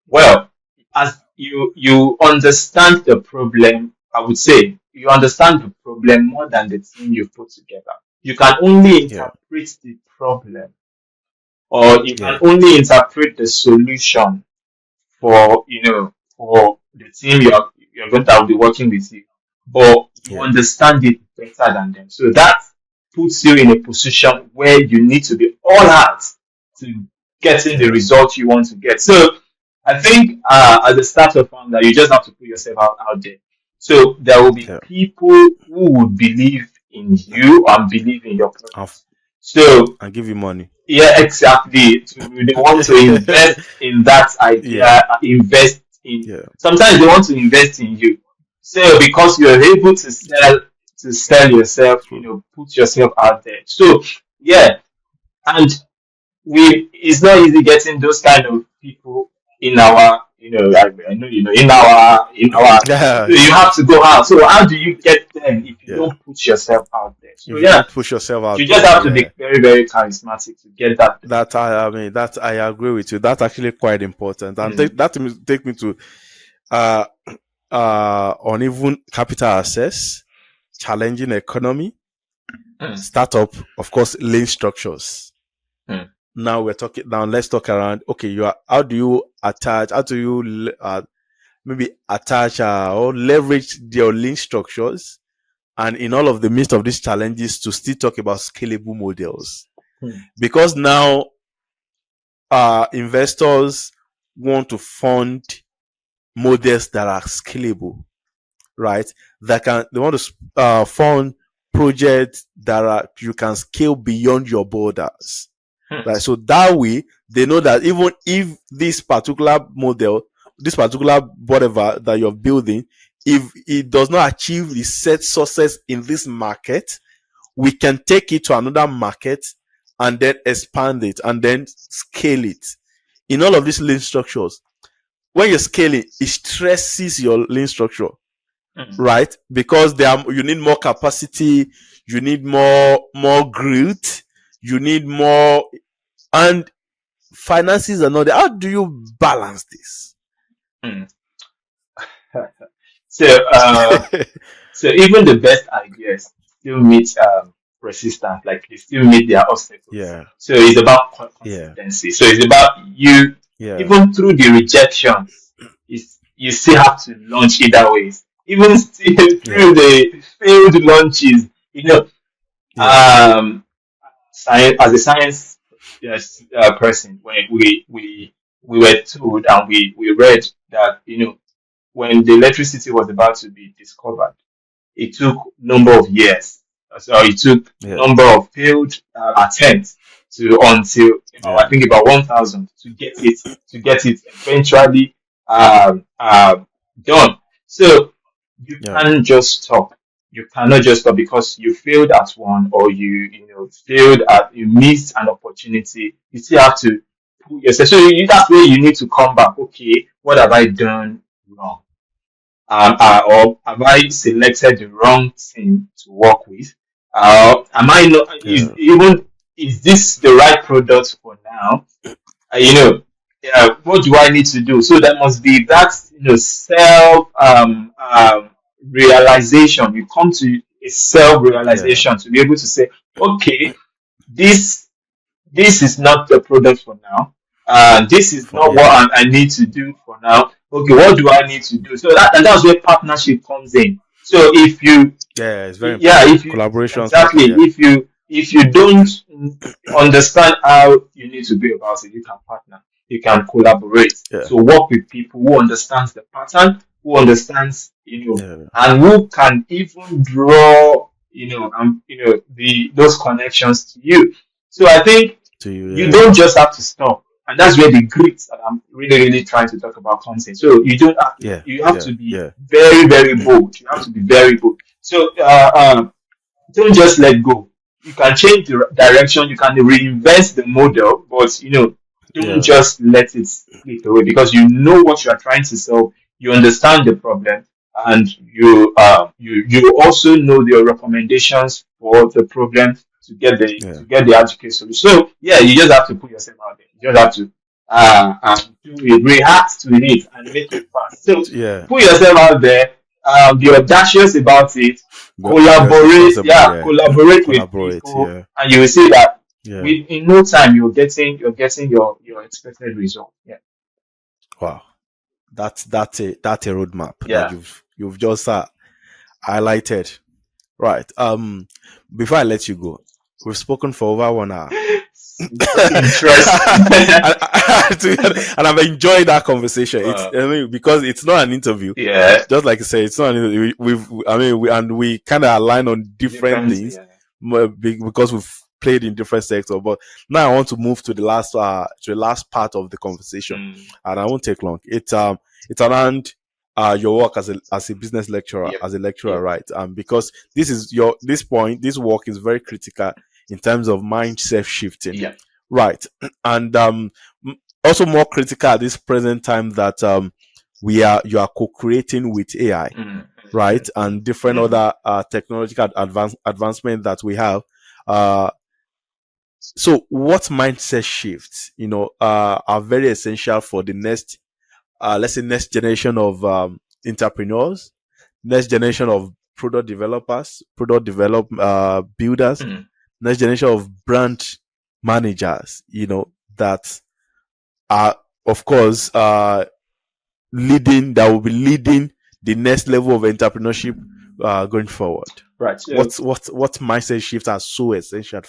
well, as you understand the problem, I would say you understand the problem more than the team you've put together. You can only Yeah. interpret the problem, or you can Yeah. only interpret the solution for the team you're going to be working with you, but you Yeah. understand it better than them. So that puts you in a position where you need to be all out to getting the Yeah. result you want to get. So I think as a startup founder, you just have to put yourself out there. So there will be Yeah. people who would believe in you and believe in your I'll, product. So I'll give you money. yeah, exactly. They want to invest in that idea, Yeah. invest in. Yeah. Sometimes they want to invest in you. So because you're able to sell yourself, put yourself out there. So yeah, and it's not easy getting those kind of people in our, I know, in our. Yeah. You have to go out. So how do you get them if you Yeah. don't put yourself out there? So If you yeah, don't push yourself out you just there, have to yeah. be very, very charismatic to get that done. That I mean that I agree with you. That's actually quite important, and Mm, take me to uh uneven capital access, challenging economy, mm, startup, of course, lean structures. mm. Now we're talking. Now let's talk around. Okay, you are. How do you attach? How do you maybe attach or leverage their lean structures, and in all of the midst of these challenges to still talk about scalable models, mm, because now investors want to fund models that are scalable, right? They want to fund projects that are you can scale beyond your borders, mm, right? So that way they know that even if this particular model, this particular whatever that you're building, if it does not achieve the set success in this market, we can take it to another market and then expand it and then scale it. In all of these lean structures, when you're scaling, it stresses your lean structure, mm, right? Because you need more capacity, you need more grit, you need more, and finances are not there. How do you balance this? mm. So, so even the best ideas still meet resistance, like they still meet their obstacles. Yeah, So it's about yeah, consistency. So it's about you, yeah, even through the rejections, you still have to launch either ways. Even still through yeah, the failed launches, yeah, um, science as a science, yes, person, when we were told and we read that when the electricity was about to be discovered, it took number of years. So it took yeah, number of failed attempts to until I yeah, think about 1,000 to get it eventually done. So you yeah, can't just stop. You cannot just stop because you failed at one, or you missed an opportunity. You still have to put yourself. So that's where you need to come back. Okay, what have I done wrong? Or have I selected the wrong team to work with? Am I not? yeah, Is this the right product for now? Uh, you know, what do I need to do? So there must be that self realization. You come to a self yeah, realization to be able to say, okay, this this is not the product for now. This is not what yeah, I need to do for now. Okay, what do I need to do? So that's where partnership comes in. So yeah. It's very yeah, important. if you Collaborations, exactly, yeah, if you don't understand how you need to be about it, you can partner, you can collaborate. yeah, So work with people who understands the pattern, who understands, yeah. and who can even draw, the those connections to you. So I think To you, you yeah, don't just have to stop. And that's where the grit that I'm really, really trying to talk about comes in. So yeah, you have yeah, to be yeah, very, very bold. You have to be very bold. So don't just let go. You can change the direction, you can reinvent the model, but don't yeah, just let it slip away, because you know what you are trying to solve, you understand the problem, and you also know the recommendations for the problem to get the yeah, to get the adequate solution. So yeah, you just have to put yourself out there. You just have to do it, react to it, and make it fast. So yeah. put yourself out there, be audacious about it, Best responsible, yeah. collaborate with Collaborate, people, yeah, and you will see that yeah. in no time you're getting your expected result. Yeah. Wow, that's a roadmap that Yeah. you've just highlighted. Right. Before I let you go, we've spoken for over 1 hour. It's so interesting. And I've enjoyed that conversation. It's uh, I mean because it's not an interview. yeah. Just like you say, it's not an interview. We kind of align on different Different. things Yeah. because we've played in different sectors. But now I want to move to the last part of the conversation, Mm, and I won't take long. It's around your work as a business lecturer, yep. as a lecturer, Yep. right? Because this work is very critical in terms of mindset shifting, Yep. right? And also more critical at this present time that you are co-creating with AI, Mm, right? And different mm, other technological advancement that we have. Uh, so what mindset shifts, are very essential for the next, let's say, next generation of entrepreneurs, next generation of product develop builders, mm, next generation of brand managers, that are, of course, that will be leading the next level of entrepreneurship going forward? Right. So What mindset shifts are so essential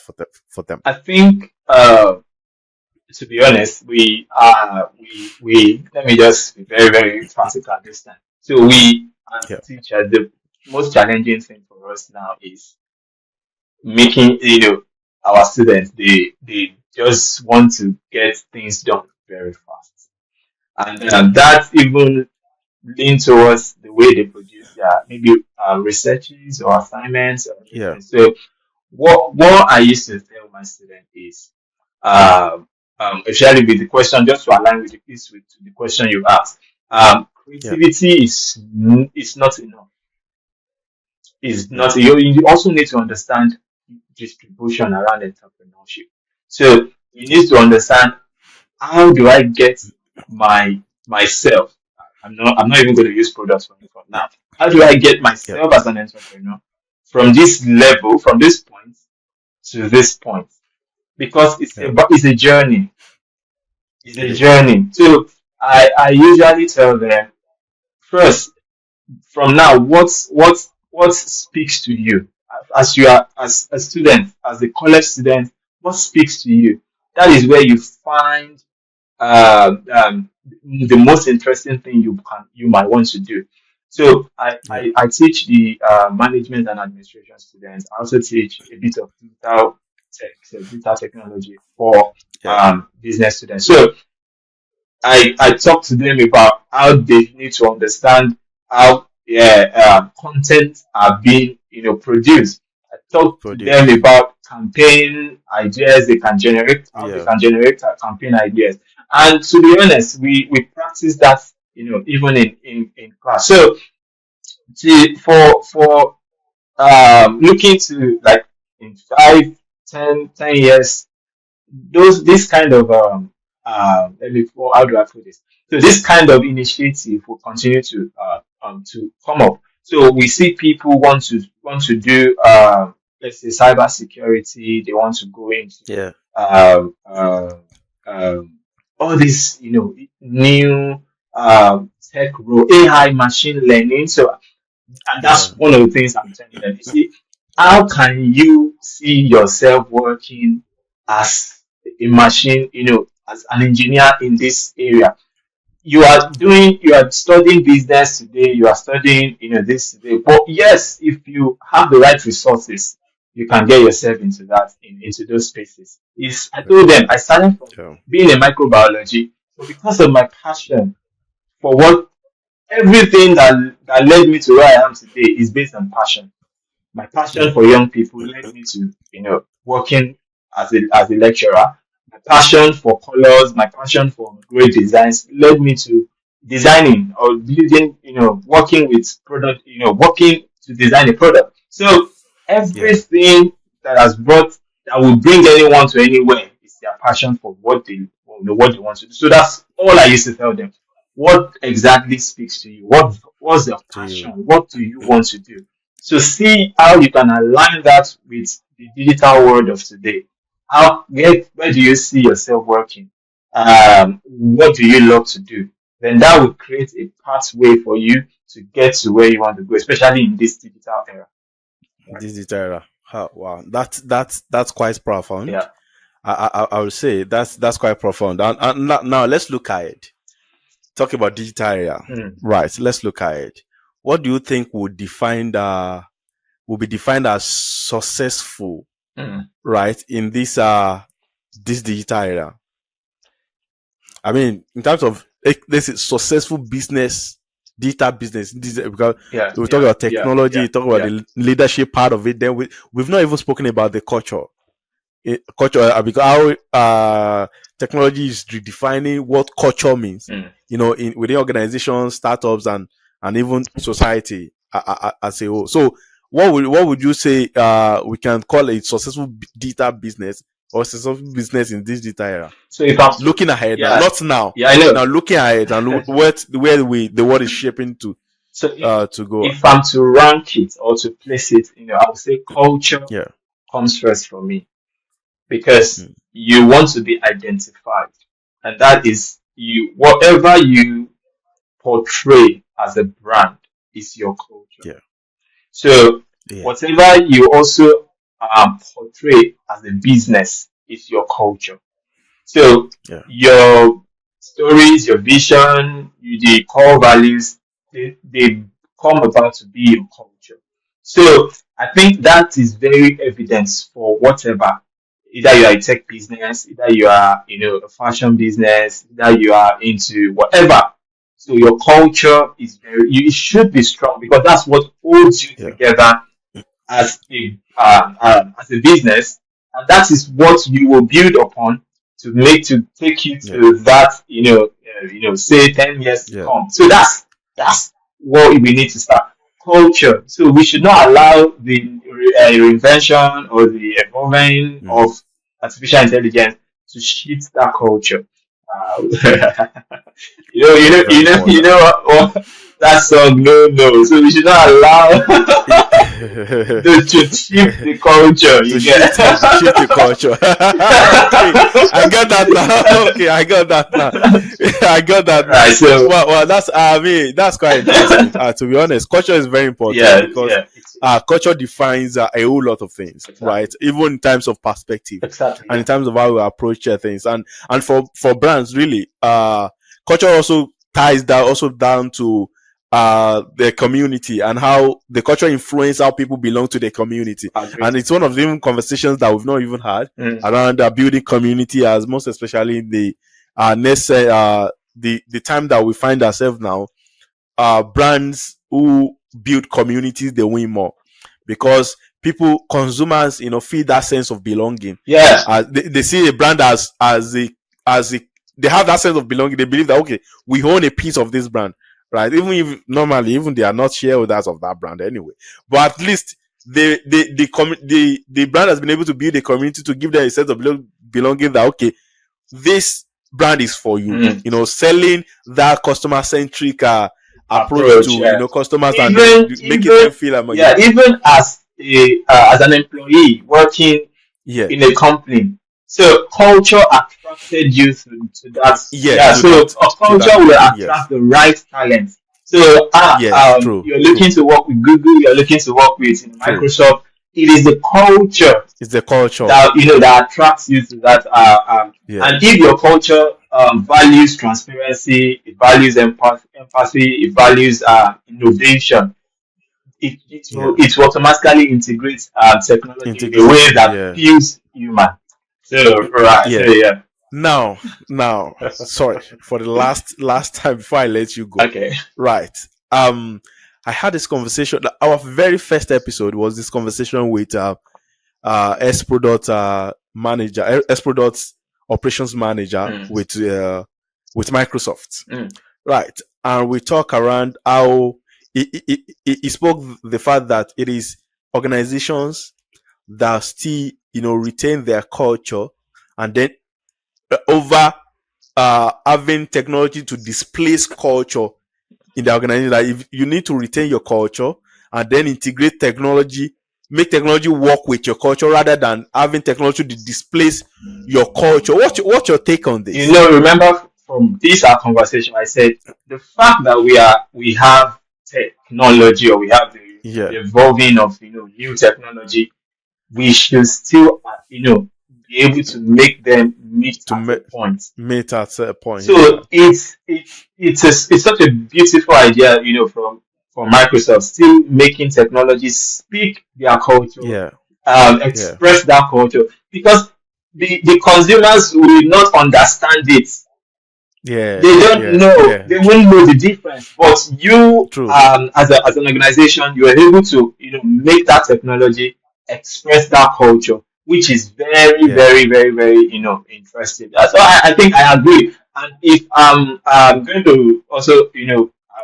for them? I think, to be honest, we let me just be very, very practical this time. So we, as Yeah, teachers, the most challenging thing for us now is making, our students, they just want to get things done very fast. And yeah, that even lean towards the way they produce their maybe researches or assignments or yeah, everything. So what I used to tell my students is, um, especially with the question, just to align with the question you asked, yeah, creativity is not enough. Is yeah, not, you also need to understand distribution around entrepreneurship. So you yeah, need to understand, how do I get myself? I'm not even going to use products for now. How do I get yeah, myself as an entrepreneur from this level, from this point to this point? Because yeah. it's a journey. It's It a is. journey. So I usually tell them, first, from now, what speaks to you as you are, as a student, as a college student, what speaks to you? That is where you find the most interesting thing you might want to do. So Yeah, I teach the management and administration students. I also teach a bit of digital tech, so digital technology for yeah. business students. So I talk to them about how they need to understand how, content are being, produced. I talk to them Produce. about campaign ideas they can generate, how they Yeah, can generate campaign ideas. And to be honest, we practice that, even in class. So for looking to, like, in 5, 10 years, this kind of how do I put this? So this kind of initiative will continue to come up. So we see people want to do, let's say, cyber security. They want to go into yeah, um, uh, um, all this, new tech role, AI, machine learning. So, and yeah. that's one of the things I'm telling them. You see, how can you see yourself working as a machine, as an engineer in this area? You are studying business today, you are studying, this today. But yes, if you have the right resources, you can get yourself into into those spaces. Is I told them I started from Yeah, being a microbiology, but because of my passion for what everything that led me to where I am today is based on passion. My passion yeah, for young people led me to, working as a lecturer. My passion for colors, my passion for great designs led me to designing or building, working with product, working to design a product. So yeah. everything that will bring anyone to anywhere is their passion for what they want to do. So that's all I used to tell them. What exactly speaks to you? What's your To passion? you. What do you want to do? So see how you can align that with the digital world of today. Where do you see yourself working? What do you love to do? Then that will create a pathway for you to get to where you want to go, especially in this digital era. Right. This is era. Wow, that's quite profound. Yeah. I would say that's quite profound. And now let's look at it. Talk about digital era. Mm, Right. Let's look at it. What do you think will be defined as successful, mm, right, in this digital era? I mean, in terms of this is successful business, digital business, because yeah. we talk Yeah. about Yeah. technology, Yeah. we talk about Yeah. the leadership part of it. Then we've not even spoken about the culture. Culture, because how technology is redefining what culture means. Mm. In within organizations, startups, and even society as a whole. So, what would you say we can call a successful digital business or successful business in this digital era? So if I'm to, Looking ahead now, yeah, not now. yeah, I know. Now looking ahead and where the world is shaping So to go. if I'm to rank it or to place it, I would say culture Yeah, comes first for me, because mm, you want to be identified, and that is, you whatever you portray as a brand is your culture. Yeah. So Yeah. whatever you also portray as a business is your culture. So Yeah. your stories, your vision, the core values, they come about to be your culture. So I think that is very evidence for whatever. Either you are a tech business, either you are, a fashion business, either you are into whatever. So your culture is it should be strong because that's what holds you Yeah. together as a business, and that is what you will build upon to take you Yeah. to that say 10 years to Yeah. come. So that's what we need to start culture. So we should not allow the reinvention or the evolving Mm. of artificial intelligence to shift that culture. Very You important. know what that song no no. So we should not allow to shift the culture. To You get. shift the culture. Okay, I got that now. Okay, I got that now. I got All that now. right. So Well, that's I mean that's quite interesting. To be honest, culture is very important yeah, because yeah, it is culture defines a whole lot of things, right? exactly, Even in terms of perspective exactly. and Yeah, in terms of how we approach things, and for brands, really, culture also ties down to the community and how the culture influence how people belong to the community. agree. And it's one of the even conversations that we've not even had Mm. around building community, as most especially in the next the time that we find ourselves now. Brands who build communities, they win more because people, consumers, feel that sense of belonging. Yeah, They see a brand as a they have that sense of belonging. They believe that, okay, we own a piece of this brand, right? Even if normally even they are not shareholders of that brand anyway, but at least the brand has been able to build a community to give them a sense of belonging, that, okay, this brand is for you. mm. Selling that customer centric approach Approach. to Yeah. customers, and making them Even feel like, yeah, yeah, even as an employee working yeah, in a company. So culture attracted you to that. yeah, Yeah. to So that, a culture will company, attract yes, the right talent. So yes, true, you're true, looking to work with Google. You're looking to work with true. Microsoft. It is the culture It's the culture, that that attracts you to that. yeah, And if your culture values transparency, it values empathy, it values innovation, yeah, it will automatically integrate technology in a integrate, way that yeah, feels human. So right, so yeah. yeah, Now, sorry for the last time before I let you go. okay. Right. I had this conversation. Our very first episode was this conversation with S product manager, S product operations manager Mm, with Microsoft. mm, Right. And we talk around how he spoke the fact that it is organizations that still retain their culture, and then over having technology to displace culture in the organization. That if you need to retain your culture and then integrate technology, make technology work with your culture rather than having technology to displace your culture. What's your take on this? remember from this our conversation, I said the fact that we have technology or we have Yeah, the evolving of new technology, we should still be able to make them meet to at a point. meet at a point. Yeah, So it's such a beautiful idea, from Microsoft, still making technology speak their culture, yeah, yeah, express that culture, because the consumers will not understand it. yeah, They don't yeah, know, yeah. they won't know the difference. But you, True. as an organization, you are able to make that technology express that culture, which is very Yeah, very very very interesting. So I think I agree. And if I'm going to also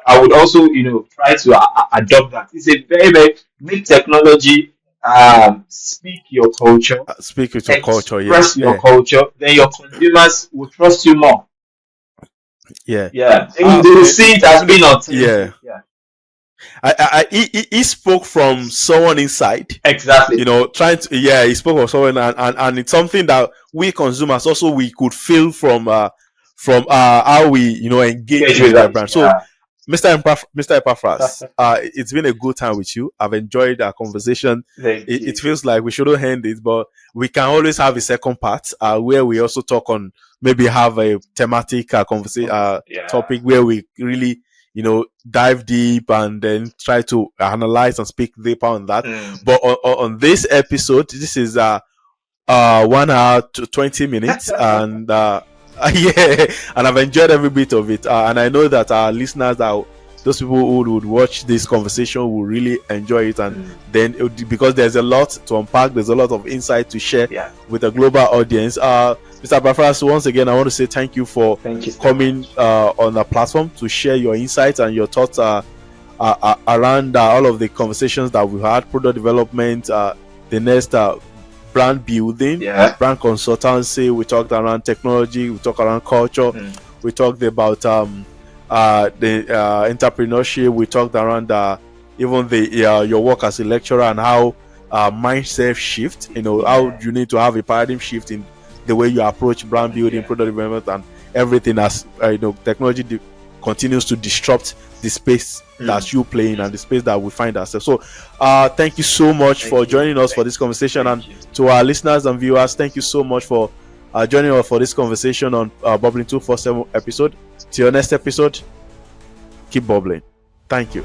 I would also try to adopt that. It's a very very make technology speak your culture, speak with your culture. Yeah, express your yeah, culture, then your consumers will trust you more. yeah. Yeah, they will see it as Even being yeah, authentic. Yeah, he spoke from someone inside, exactly. trying to, yeah, he spoke of someone, and it's something that we consumers also we could feel from how we engage Engage with with the that. brand. So Yeah. Mr. Epaphras, it's been a good time with you. I've enjoyed our conversation. Thank It you. feels like we shouldn't end it, but we can always have a second part where we also talk on, maybe have a thematic conversation Yeah. topic where we really, dive deep and then try to analyze and speak deeper on that. Mm. But on this episode, this is 1 hour to 20 minutes, and yeah, and I've enjoyed every bit of it, and I know that our listeners, are those people who would watch this conversation, will really enjoy it. And then because there's a lot to unpack, there's a lot of insight to share with the global audience. Mr. Epaphras, once again, I want to say thank you for coming on the platform to share your insights and your thoughts around all of the conversations that we've had: product development, the next brand building, brand consultancy. We talked around technology, we talked around culture, we talked about the entrepreneurship, we talked around even your work as a lecturer, and how mindset shift, how you need to have a paradigm shift in the way you approach brand building, product development, and everything, as technology continues to disrupt the space that you play in and the space that we find ourselves. So thank you so much for joining us for this conversation. And to our listeners and viewers, thank you so much for joining us for this conversation on Bubbling 247 episode. Till your next episode, keep bubbling. Thank you.